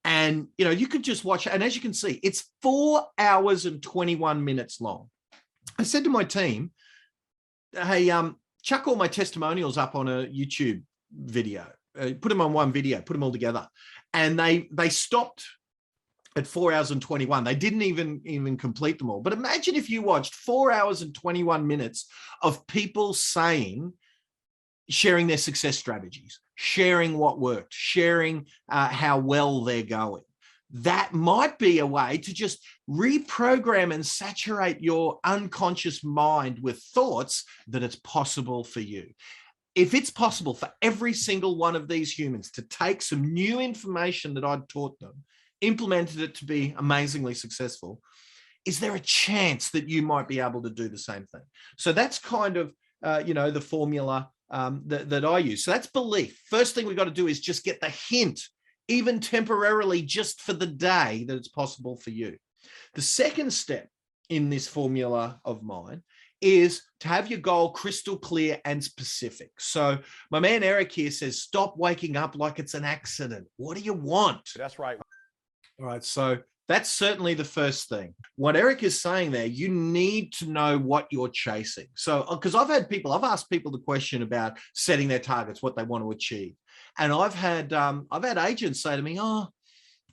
And, you could just watch it. And as you can see, it's 4 hours and 21 minutes long. I said to my team, hey, chuck all my testimonials up on a YouTube video, put them on one video, put them all together. And they stopped at 4 hours and 21. They didn't even complete them all. But imagine if you watched 4 hours and 21 minutes of people sharing their success strategies, sharing what worked, sharing how well they're going. That might be a way to just reprogram and saturate your unconscious mind with thoughts that it's possible for you. If it's possible for every single one of these humans to take some new information that I'd taught them, implemented it to be amazingly successful, is there a chance that you might be able to do the same thing? So that's kind of, the formula that I use. So that's belief. First thing we've got to do is just get the hint, even temporarily, just for the day, that it's possible for you. The second step in this formula of mine is to have your goal crystal clear and specific. So my man Eric here says, stop waking up like it's an accident. What do you want? That's right. All right. So that's certainly the first thing. What Eric is saying there, you need to know what you're chasing. So, because I've asked people the question about setting their targets, what they want to achieve. And I've had agents say to me, oh,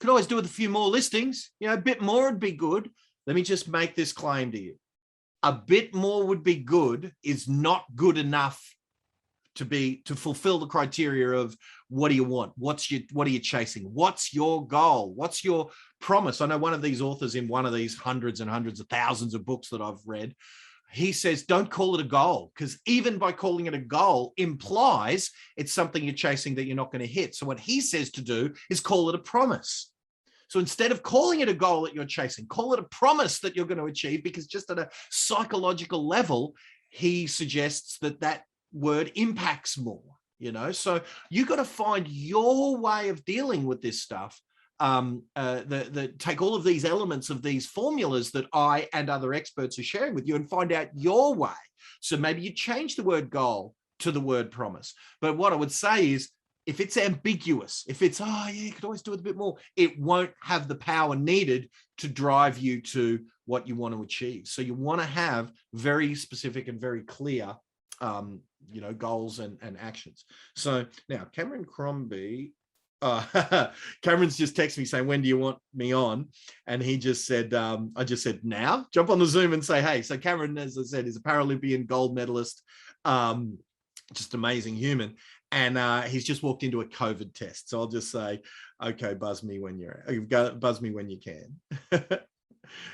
could always do with a few more listings. A bit more would be good. Let me just make this claim to you. A bit more would be good is not good enough to fulfill the criteria of what do you want? What are you chasing? What's your goal? What's your promise? I know one of these authors in one of these hundreds and hundreds of thousands of books that I've read, he says, don't call it a goal, because even by calling it a goal implies it's something you're chasing that you're not going to hit. So what he says to do is call it a promise. So instead of calling it a goal that you're chasing, call it a promise that you're going to achieve, because just at a psychological level, he suggests that word impacts more, So you got to find your way of dealing with this stuff. Take all of these elements of these formulas that I and other experts are sharing with you and find out your way. So maybe you change the word goal to the word promise. But what I would say is, if it's ambiguous, if it's, you could always do it a bit more, it won't have the power needed to drive you to what you want to achieve. So you want to have very specific and very clear goals and actions. So now Cameron Crombie, Cameron's just texted me saying, when do you want me on? And he just said, I just said, now jump on the Zoom and say, hey. So Cameron, as I said, is a Paralympian gold medalist, just amazing human. And he's just walked into a COVID test. So I'll just say, okay, buzz me when buzz me when you can.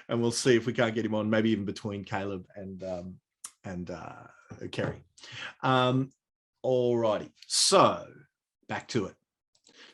And we'll see if we can't get him on, maybe even between Caleb and Kerry. All righty. So back to it.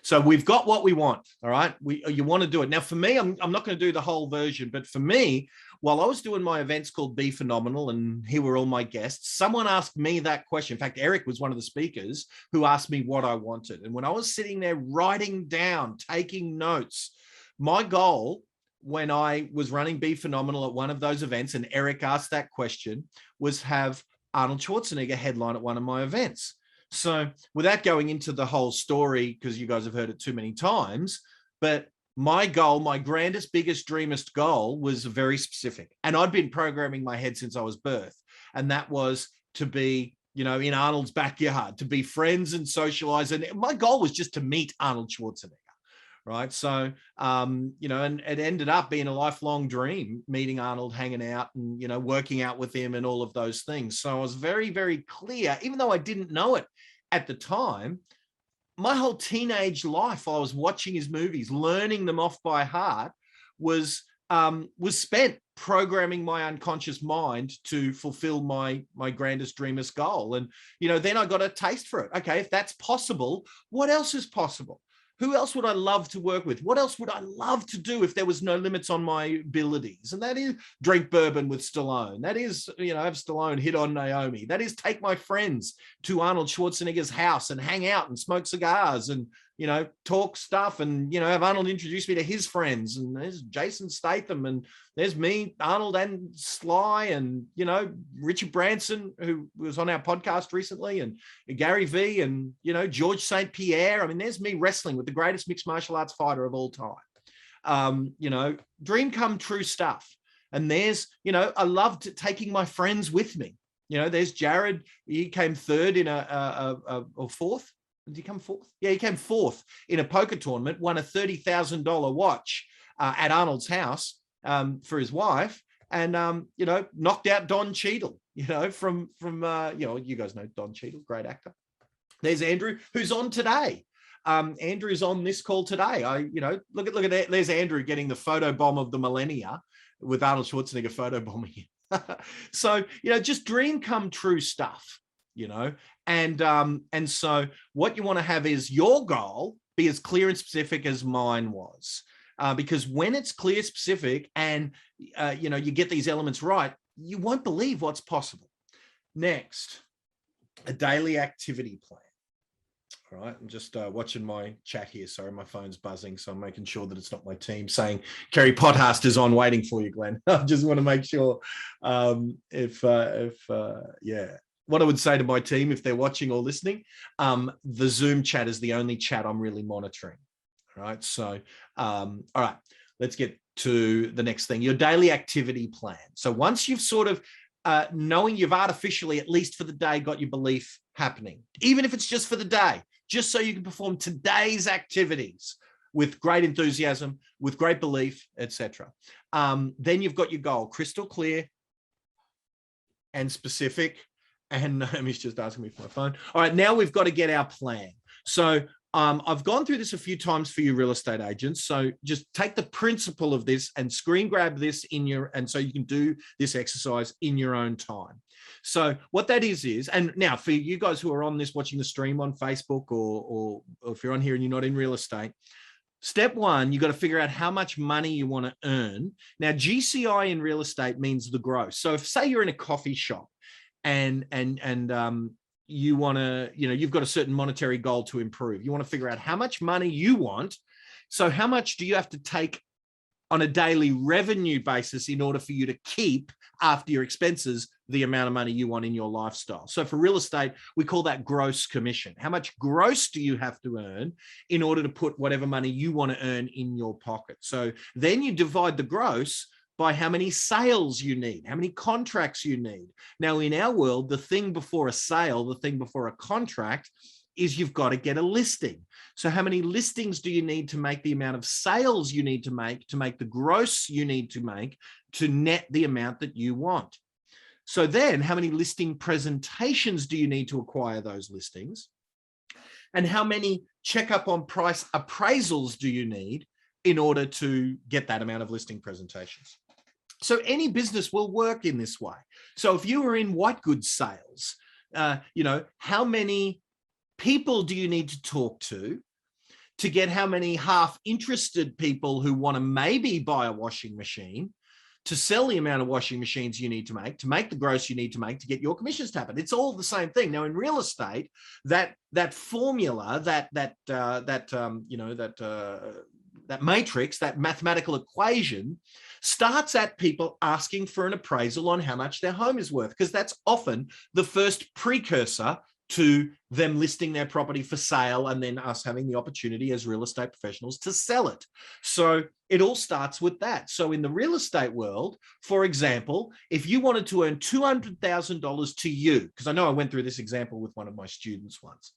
So we've got what we want. All right. You want to do it. Now, for me, I'm not going to do the whole version, but for me, while I was doing my events called Be Phenomenal, and here were all my guests, someone asked me that question. In fact, Eric was one of the speakers who asked me what I wanted. And when I was sitting there writing down, taking notes, my goal when I was running Be Phenomenal at one of those events, and Eric asked that question, was have Arnold Schwarzenegger headline at one of my events. So without going into the whole story, because you guys have heard it too many times, but my goal, my grandest, biggest, dreamest goal was very specific. And I'd been programming my head since I was birthed. And that was to be, you know, in Arnold's backyard, to be friends and socialize. And my goal was just to meet Arnold Schwarzenegger. Right. So, you know, and it ended up being a lifelong dream, meeting Arnold, hanging out and, you know, working out with him and all of those things. So I was very, very clear, even though I didn't know it at the time, my whole teenage life, I was watching his movies, learning them off by heart, was spent programming my unconscious mind to fulfill my grandest, dreamest goal. And, you know, then I got a taste for it. Okay, if that's possible, what else is possible? Who else would I love to work with? What else would I love to do if there was no limits on my abilities? And that is drink bourbon with Stallone. That is, you know, have Stallone hit on Naomi. That is take my friends to Arnold Schwarzenegger's house and hang out and smoke cigars and, you know, talk stuff and, you know, have Arnold introduce me to his friends. And there's Jason Statham and there's me, Arnold and Sly and, you know, Richard Branson, who was on our podcast recently, and Gary Vee and, you know, George St. Pierre. I mean, there's me wrestling with the greatest mixed martial arts fighter of all time. You know, dream come true stuff. And there's, you know, I loved taking my friends with me. You know, there's Jared. He came third in or fourth. Did he come fourth? Yeah, he came fourth in a poker tournament, won a $30,000 watch at Arnold's house for his wife, and you know, knocked out Don Cheadle. You know, from you know, you guys know Don Cheadle, great actor. There's Andrew, who's on today. Andrew's on this call today. You know, look at that. There's Andrew getting the photo bomb of the millennia with Arnold Schwarzenegger photo bombing him. So, you know, just dream come true stuff. You know, and so what you want to have is your goal be as clear and specific as mine was, because when it's clear, specific, and you know, you get these elements right, you won't believe what's possible. Next, a daily activity plan. All right, I'm just watching my chat here. Sorry, my phone's buzzing, so I'm making sure that it's not my team saying Kerry Pothast is on waiting for you, Glenn. I just want to make sure yeah. What I would say to my team, if they're watching or listening, the Zoom chat is the only chat I'm really monitoring. All right. So, all right, let's get to the next thing, your daily activity plan. So once you've sort of knowing you've artificially, at least for the day, got your belief happening, even if it's just for the day, just so you can perform today's activities with great enthusiasm, with great belief, etc. Then you've got your goal, crystal clear and specific. And Naomi's just asking me for my phone. All right, now we've got to get our plan. So I've gone through this a few times for you real estate agents. So just take the principle of this and screen grab this and so you can do this exercise in your own time. So what that is, and now for you guys who are on this, watching the stream on Facebook or if you're on here and you're not in real estate, step one, you got to figure out how much money you want to earn. Now, GCI in real estate means the gross. So if say you're in a coffee shop, and you want to, you know, you've got a certain monetary goal to improve. You want to figure out how much money you want. So how much do you have to take on a daily revenue basis in order for you to keep after your expenses the amount of money you want in your lifestyle? So for real estate, we call that gross commission. How much gross do you have to earn in order to put whatever money you want to earn in your pocket? So then you divide the gross by how many sales you need, how many contracts you need. Now, in our world, the thing before a sale, the thing before a contract is you've got to get a listing. So how many listings do you need to make the amount of sales you need to make the gross you need to make to net the amount that you want? So then how many listing presentations do you need to acquire those listings? And how many checkup on price appraisals do you need in order to get that amount of listing presentations? So any business will work in this way. So if you are in white goods sales, you know, how many people do you need to talk to get how many half interested people who want to maybe buy a washing machine to sell the amount of washing machines you need to make the gross you need to make to get your commissions to happen. It's all the same thing. Now in real estate, that formula, that matrix, that mathematical equation starts at people asking for an appraisal on how much their home is worth, because that's often the first precursor to them listing their property for sale and then us having the opportunity as real estate professionals to sell it. So it all starts with that. So in the real estate world, for example, if you wanted to earn $200,000 to you, because I know I went through this example with one of my students once,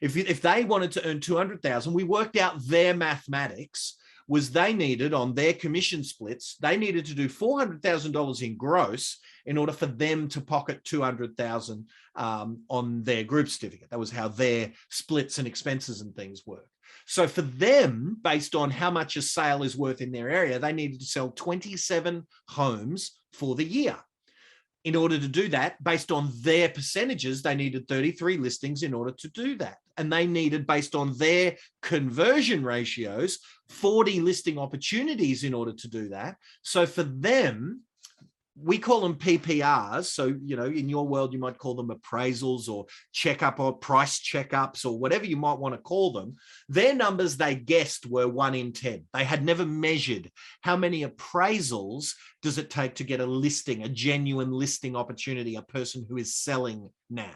if they wanted to earn 200,000, we worked out their mathematics was they needed on their commission splits, they needed to do $400,000 in gross in order for them to pocket 200,000 on their group certificate. That was how their splits and expenses and things work. So for them, based on how much a sale is worth in their area, they needed to sell 27 homes for the year. In order to do that, based on their percentages, they needed 33 listings in order to do that. And they needed, based on their conversion ratios, 40 listing opportunities in order to do that. So for them, we call them PPRs. So, you know, in your world, you might call them appraisals or checkup or price checkups or whatever you might want to call them. Their numbers they guessed were 1 in 10. They had never measured how many appraisals does it take to get a listing, a genuine listing opportunity, a person who is selling now.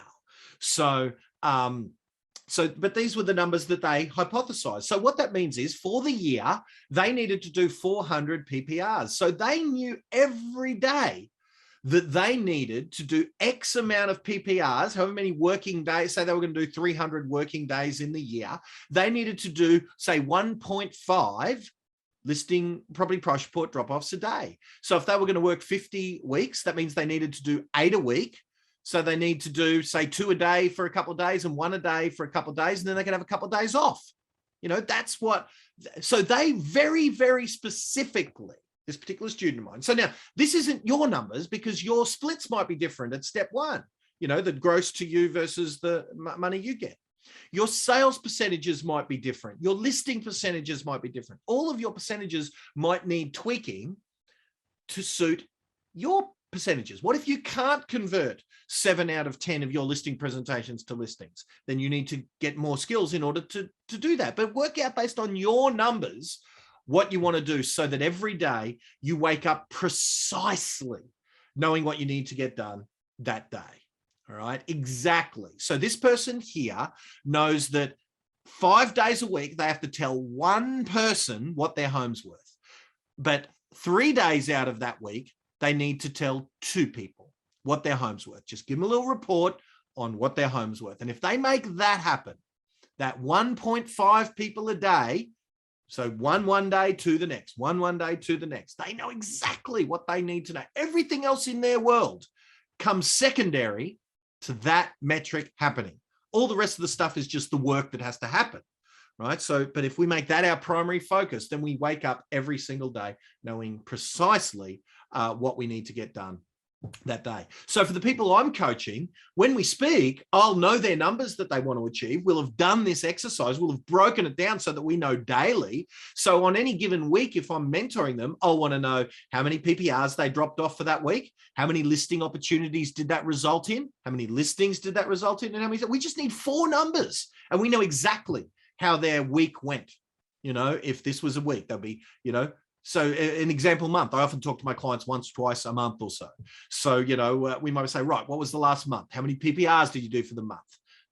But these were the numbers that they hypothesized. So what that means is for the year, they needed to do 400 PPRs. So they knew every day that they needed to do X amount of PPRs, however many working days, say they were going to do 300 working days in the year. They needed to do, say, 1.5 listing property price report drop-offs a day. So if they were going to work 50 weeks, that means they needed to do 8 a week. So they need to do, say, 2 a day for a couple of days and 1 a day for a couple of days, and then they can have a couple of days off. You know, that's what, so they very, very specifically, this particular student of mine. So now this isn't your numbers because your splits might be different at step 1, you know, the gross to you versus the money you get. Your sales percentages might be different. Your listing percentages might be different. All of your percentages might need tweaking to suit your percentages. What if you can't convert 7 out of 10 of your listing presentations to listings? Then you need to get more skills in order to do that. But work out based on your numbers what you want to do so that every day you wake up precisely knowing what you need to get done that day. All right, exactly. So this person here knows that 5 days a week, they have to tell one person what their home's worth. But 3 days out of that week, they need to tell 2 people what their home's worth. Just give them a little report on what their home's worth. And if they make that happen, that 1.5 people a day, so one day to the next, one day to the next, they know exactly what they need to know. Everything else in their world comes secondary to that metric happening. All the rest of the stuff is just the work that has to happen. Right. So, but if we make that our primary focus, then we wake up every single day knowing precisely what we need to get done that day. So for the people I'm coaching, when we speak, I'll know their numbers that they want to achieve. We'll have done this exercise. We'll have broken it down so that we know daily. So on any given week, if I'm mentoring them, I'll want to know how many PPRs they dropped off for that week. How many listing opportunities did that result in? How many listings did that result in? And how many? We just need 4 numbers and we know exactly how their week went. You know, if this was a week, there'll be, you know, so an example month, I often talk to my clients once, twice a month or so. So, you know, we might say, right, what was the last month? How many PPRs did you do for the month?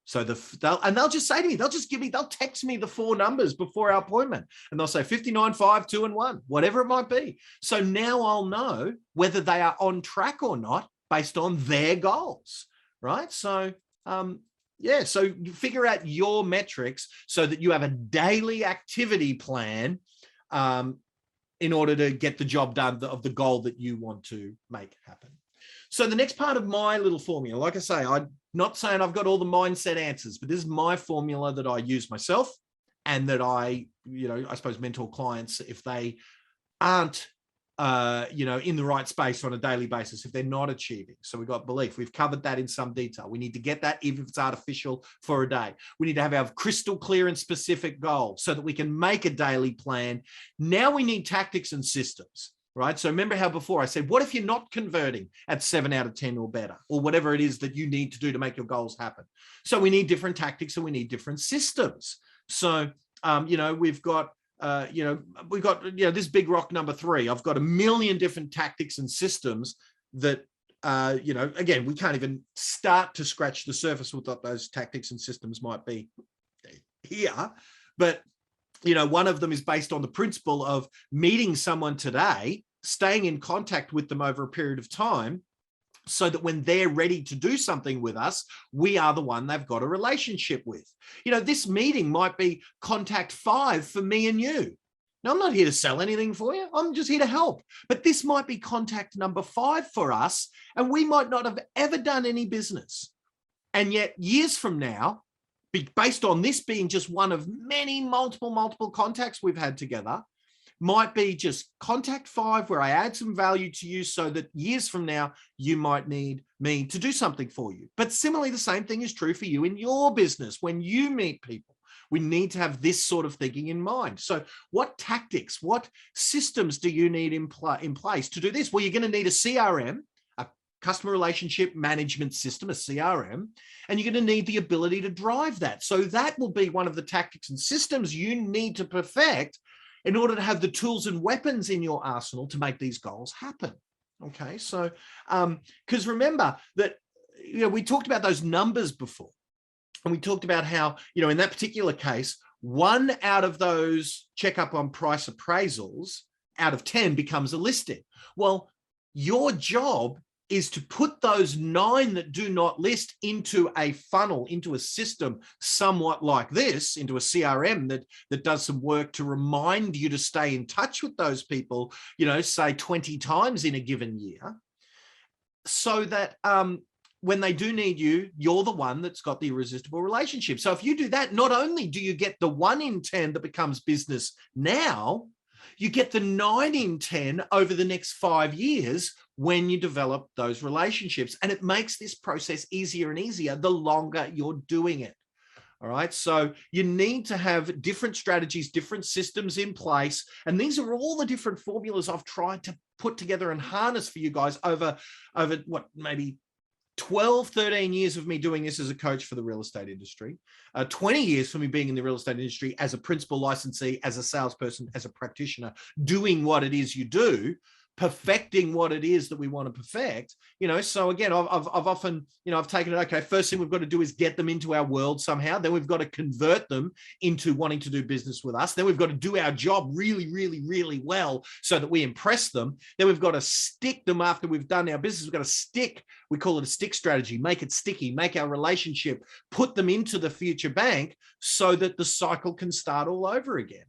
So they'll just say to me, they'll text me the 4 numbers before our appointment. And they'll say 59, 5, 2 and 1, whatever it might be. So now I'll know whether they are on track or not based on their goals, right? So, yeah, so you figure out your metrics so that you have a daily activity plan in order to get the job done of the goal that you want to make happen. So the next part of my little formula, like I say, I'm not saying I've got all the mindset answers, but this is my formula that I use myself and that I suppose mentor clients if they aren't in the right space on a daily basis, if they're not achieving. So we've got belief. We've covered that in some detail. We need to get that even if it's artificial for a day. We need to have our crystal clear and specific goals so that we can make a daily plan. Now we need tactics and systems. right? So remember how before I said, what if you're not converting at 7 out of 10 or better, or whatever it is that you need to do to make your goals happen? So we need different tactics and we need different systems. So, we've got, this big rock number 3. I've got a million different tactics and systems that, again, we can't even start to scratch the surface with what those tactics and systems might be here. But, one of them is based on the principle of meeting someone today, staying in contact with them over a period of time, so that when they're ready to do something with us, we are the one they've got a relationship with. This meeting might be contact 5 for me and you. Now, I'm not here to sell anything for you. I'm just here to help. But this might be contact number 5 for us, and we might not have ever done any business. And yet years from now, based on this being just one of many multiple contacts we've had together, might be just contact 5 where I add some value to you so that years from now, you might need me to do something for you. But similarly, the same thing is true for you in your business. When you meet people, we need to have this sort of thinking in mind. So what tactics, what systems do you need in place to do this? Well, you're going to need a CRM, a customer relationship management system, a CRM, and you're going to need the ability to drive that. So that will be one of the tactics and systems you need to perfect in order to have the tools and weapons in your arsenal to make these goals happen. Okay, so because remember that we talked about those numbers before, and we talked about how in that particular case, 1 out of those check up on price appraisals out of 10 becomes a listing. Well, your job is to put those 9 that do not list into a funnel, into a system somewhat like this, into a CRM that does some work to remind you to stay in touch with those people, say 20 times in a given year, so that when they do need you, you're the one that's got the irresistible relationship. So if you do that, not only do you get the 1 in 10 that becomes business now, you get the 9 in 10 over the next 5 years when you develop those relationships. And it makes this process easier and easier the longer you're doing it. All right. So you need to have different strategies, different systems in place. And these are all the different formulas I've tried to put together and harness for you guys over what, maybe 12, 13 years of me doing this as a coach for the real estate industry, 20 years for me being in the real estate industry as a principal licensee, as a salesperson, as a practitioner, doing what it is you do, perfecting what it is that we want to perfect. So again, I've often, I've taken it, okay, first thing we've got to do is get them into our world somehow. Then we've got to convert them into wanting to do business with us. Then we've got to do our job really, really, really well so that we impress them. Then we've got to stick them after we've done our business. We've got to stick, we call it a stick strategy, make it sticky, make our relationship, put them into the future bank so that the cycle can start all over again.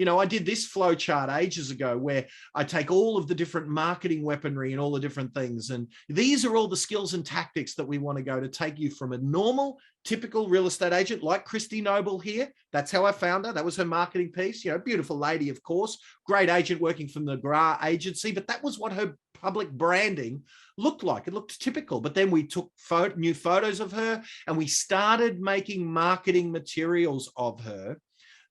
I did this flow chart ages ago where I take all of the different marketing weaponry and all the different things. And these are all the skills and tactics that we want to go to take you from a normal, typical real estate agent like Christy Noble here. That's how I found her. That was her marketing piece. Beautiful lady, of course, great agent working from the GRA agency, but that was what her public branding looked like. It looked typical. But then we took new photos of her and we started making marketing materials of her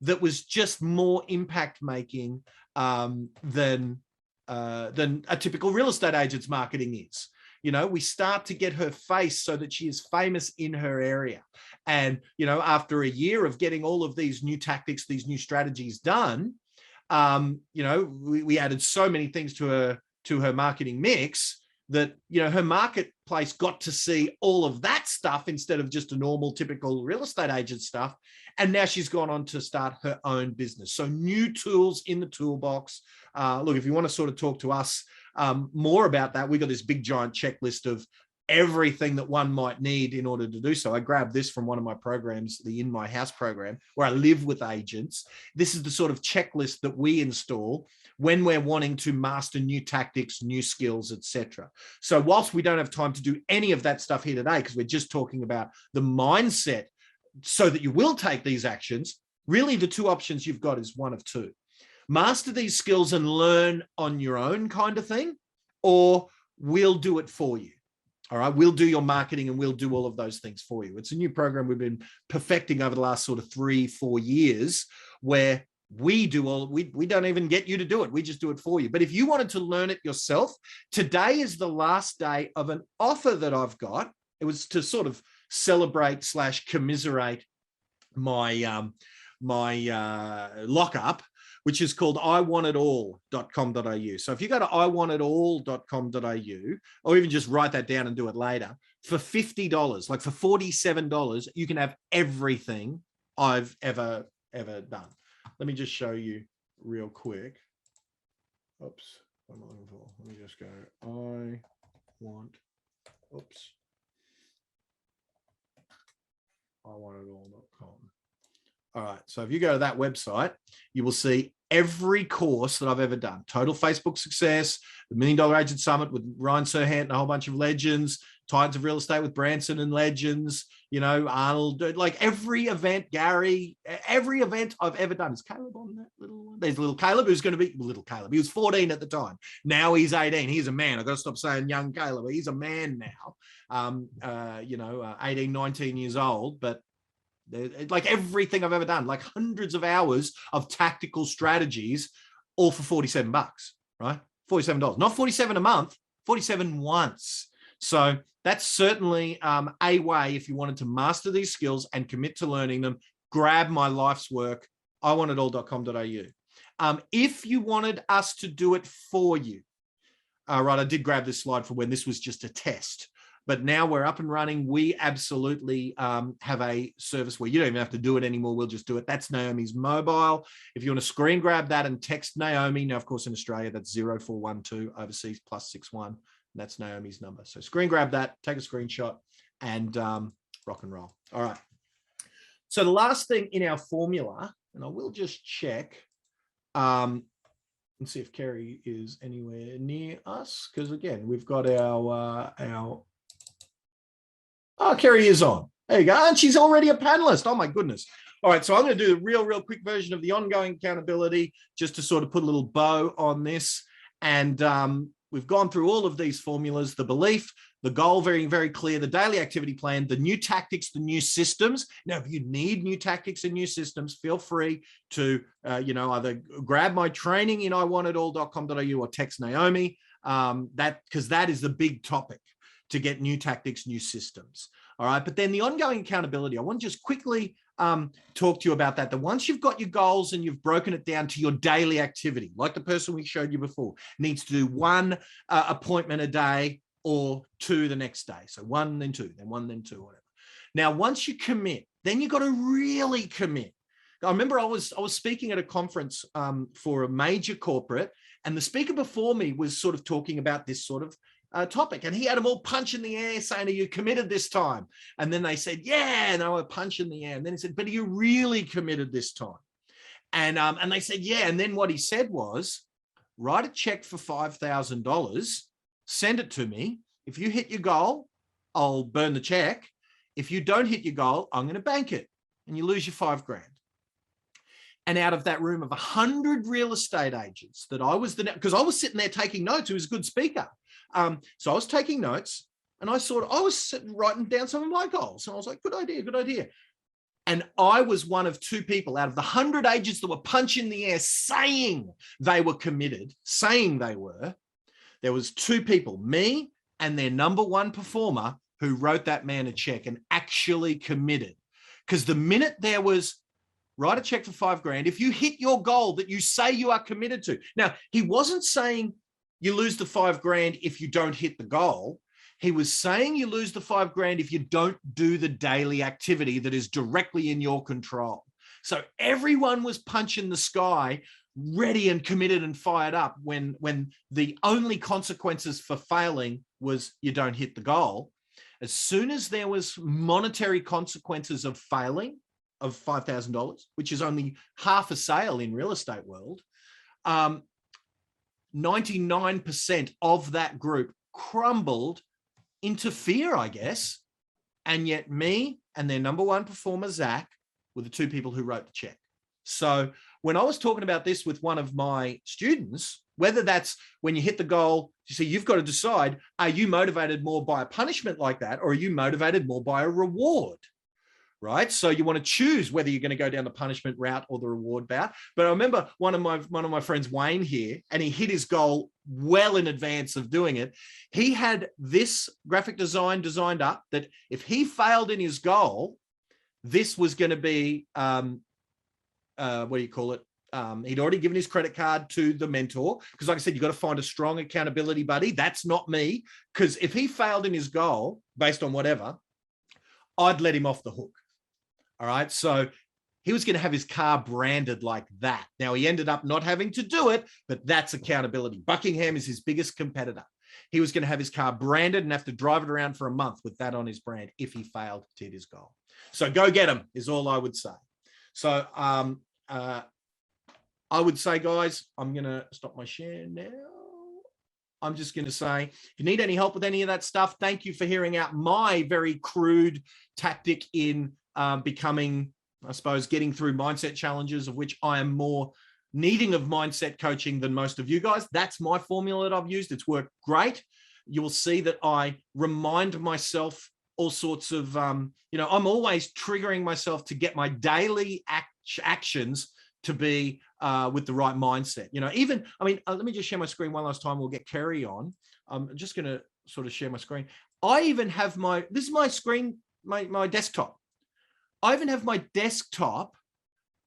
that was just more impact making than a typical real estate agent's marketing is. We start to get her face so that she is famous in her area. And, after a year of getting all of these new tactics, these new strategies done, we added so many things to her marketing mix that, her marketplace got to see all of that stuff instead of just a normal, typical real estate agent stuff. And now she's gone on to start her own business. So new tools in the toolbox. Look, if you want to sort of talk to us more about that, we've got this big giant checklist of everything that one might need in order to do so. I grabbed this from one of my programs, the In My House program, where I live with agents. This is the sort of checklist that we install when we're wanting to master new tactics, new skills, etc. So whilst we don't have time to do any of that stuff here today, because we're just talking about the mindset so that you will take these actions, really the 2 options you've got is one of 2. Master these skills and learn on your own kind of thing, or we'll do it for you. All right, we'll do your marketing and we'll do all of those things for you. It's a new program we've been perfecting over the last sort of 3-4 years, where we don't even get you to do it. We just do it for you. But if you wanted to learn it yourself, today is the last day of an offer that I've got. It was to sort of celebrate / commiserate my lockup, which is called iwantitall.com.au. So if you go to iwantitall.com.au, or even just write that down and do it later, for $50, like for $47, you can have everything I've ever done. Let me just show you real quick. Oops, what am I looking for? Let me just go, iwantitall.com. All right, so if you go to that website, you will see every course that I've ever done. Total Facebook Success, the $1 Million Agent Summit with Ryan Serhant and a whole bunch of legends, Titans of Real Estate with Branson and legends, you know, Arnold, like every event, Gary, every event I've ever done. Is Caleb on that little one? There's little Caleb who's going to be little Caleb. He was 14 at the time. Now he's 18. He's a man. I've got to stop saying young Caleb. He's a man now, 18, 19 years old, but like everything I've ever done, like hundreds of hours of tactical strategies, all for $47, right? $47, not 47 a month, 47 once. So that's certainly a way, if you wanted to master these skills and commit to learning them, grab my life's work, iwantitall.com.au. If you wanted us to do it for you, right, I did grab this slide for when this was just a test. But now we're up and running. We absolutely have a service where you don't even have to do it anymore. We'll just do it. That's Naomi's mobile. If you want to screen grab that and text Naomi, now, of course, in Australia, that's 0412, overseas +61. That's Naomi's number. So screen grab that, take a screenshot, and rock and roll. All right. So the last thing in our formula, and I will just check and see if Kerry is anywhere near us, because, again, we've got our oh, Kerry is on. There you go. And she's already a panelist. Oh, my goodness. All right. So I'm going to do a real quick version of the ongoing accountability just to sort of put a little bow on this. And we've gone through all of these formulas, the belief, the goal, very, very clear, the daily activity plan, the new tactics, the new systems. Now, if you need new tactics and new systems, feel free to, either grab my training in iwantitall.com.au or text Naomi, because that is the big topic, to get new tactics, new systems. All right. But then the ongoing accountability, I want to just quickly talk to you about that. That once you've got your goals and you've broken it down to your daily activity, like the person we showed you before, needs to do one appointment a day or two the next day. So one, then two, then one, then two, whatever. Now, once you commit, then you've got to really commit. I remember I was speaking at a conference for a major corporate, and the speaker before me was sort of talking about this sort of topic, and he had them all punch in the air saying, are you committed this time? And then they said, yeah, and they were punch in the air. And then he said, but are you really committed this time? And they said, yeah. And then what he said was, write a check for $5,000, send it to me. If you hit your goal, I'll burn the check. If you don't hit your goal, I'm going to bank it, and you lose your $5,000. And out of that room of 100 real estate agents that I was because I was sitting there taking notes, he was a good speaker. So I was taking notes, and I was writing down some of my goals, and I was like, good idea, good idea. And I was one of two people out of the 100 agents that were punching the air saying they were committed, saying they were. There was two people, me and their number one performer, who wrote that man a check and actually committed. Because the minute there was, write a check for $5,000, if you hit your goal that you say you are committed to. Now, he wasn't saying you lose the $5,000 if you don't hit the goal. He was saying you lose the $5,000 if you don't do the daily activity that is directly in your control. So everyone was punching the sky, ready and committed and fired up when the only consequences for failing was you don't hit the goal. As soon as there was monetary consequences of failing, of $5,000, which is only half a sale in real estate world, 99% of that group crumbled into fear, I guess. And yet me and their number one performer, Zach, were the two people who wrote the check. So when I was talking about this with one of my students, whether that's when you hit the goal, you see, you've got to decide, are you motivated more by a punishment like that, or are you motivated more by a reward? right? So you want to choose whether you're going to go down the punishment route or the reward route. But I remember one of my friends, Wayne, here, and he hit his goal well in advance of doing it. He had this graphic design designed up that if he failed in his goal, this was going to be, what do you call it? He'd already given his credit card to the mentor, because like I said, you've got to find a strong accountability buddy. That's not me, because if he failed in his goal based on whatever, I'd let him off the hook. All right. So he was going to have his car branded like that. Now, he ended up not having to do it, but that's accountability. Buckingham is his biggest competitor. He was going to have his car branded and have to drive it around for a month with that on his brand if he failed to hit his goal. So go get him is all I would say. So I would say, guys, I'm going to stop my share now. I'm just going to say, if you need any help with any of that stuff, thank you for hearing out my very crude tactic in becoming, I suppose, getting through mindset challenges, of which I am more needing of mindset coaching than most of you guys. That's my formula that I've used. It's worked great. You will see that I remind myself all sorts of, I'm always triggering myself to get my daily actions to be with the right mindset. Let me just share my screen one last time. We'll get Kerry on. I'm just going to sort of share my screen. I even have this is my screen, my desktop. I even have my desktop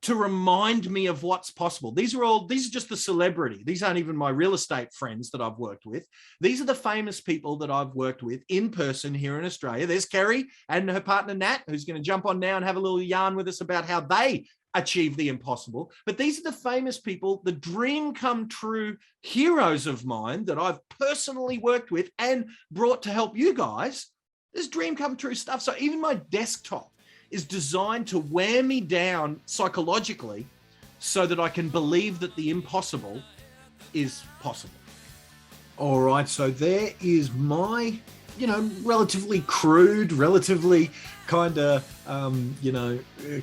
to remind me of what's possible. These are just the celebrity. These aren't even my real estate friends that I've worked with. These are the famous people that I've worked with in person here in Australia. There's Kerry and her partner, Nat, who's going to jump on now and have a little yarn with us about how they achieve the impossible. But these are the famous people, the dream come true heroes of mine that I've personally worked with and brought to help you guys. This dream come true stuff. So even my desktop is designed to wear me down psychologically so that I can believe that the impossible is possible. All right. So there is my, relatively crude, relatively kind of,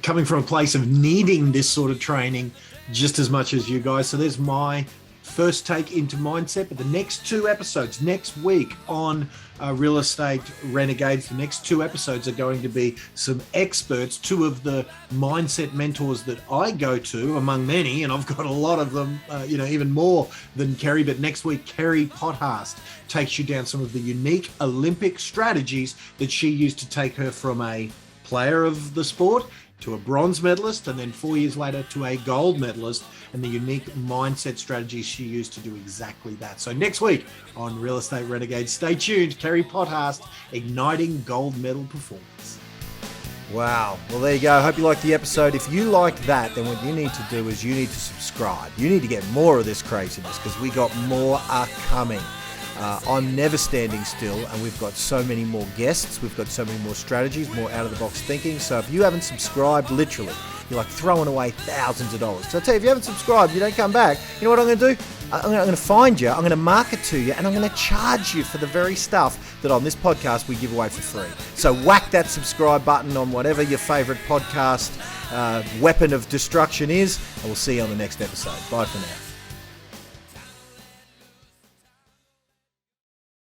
coming from a place of needing this sort of training just as much as you guys. So there's my first take into mindset. But the next 2 episodes next week on Real Estate Renegades, the next 2 episodes are going to be some experts, 2 of the mindset mentors that I go to among many, and I've got a lot of them, even more than Kerry. But next week, Kerry Pothast takes you down some of the unique Olympic strategies that she used to take her from a player of the sport to a bronze medalist, and then 4 years later to a gold medalist, and the unique mindset strategies she used to do exactly that. So next week on Real Estate Renegades, stay tuned. Kerry Pothast, igniting gold medal performance. Wow. Well, there you go. I hope you liked the episode. If you liked that, then what you need to do is you need to subscribe. You need to get more of this craziness, because we got more are coming. I'm never standing still, and we've got so many more guests. We've got so many more strategies, more out-of-the-box thinking. So if you haven't subscribed, literally, you're like throwing away thousands of dollars. So I tell you, if you haven't subscribed, you don't come back, you know what I'm going to do? I'm going to find you, I'm going to market to you, and I'm going to charge you for the very stuff that on this podcast we give away for free. So whack that subscribe button on whatever your favorite podcast weapon of destruction is, and we'll see you on the next episode. Bye for now.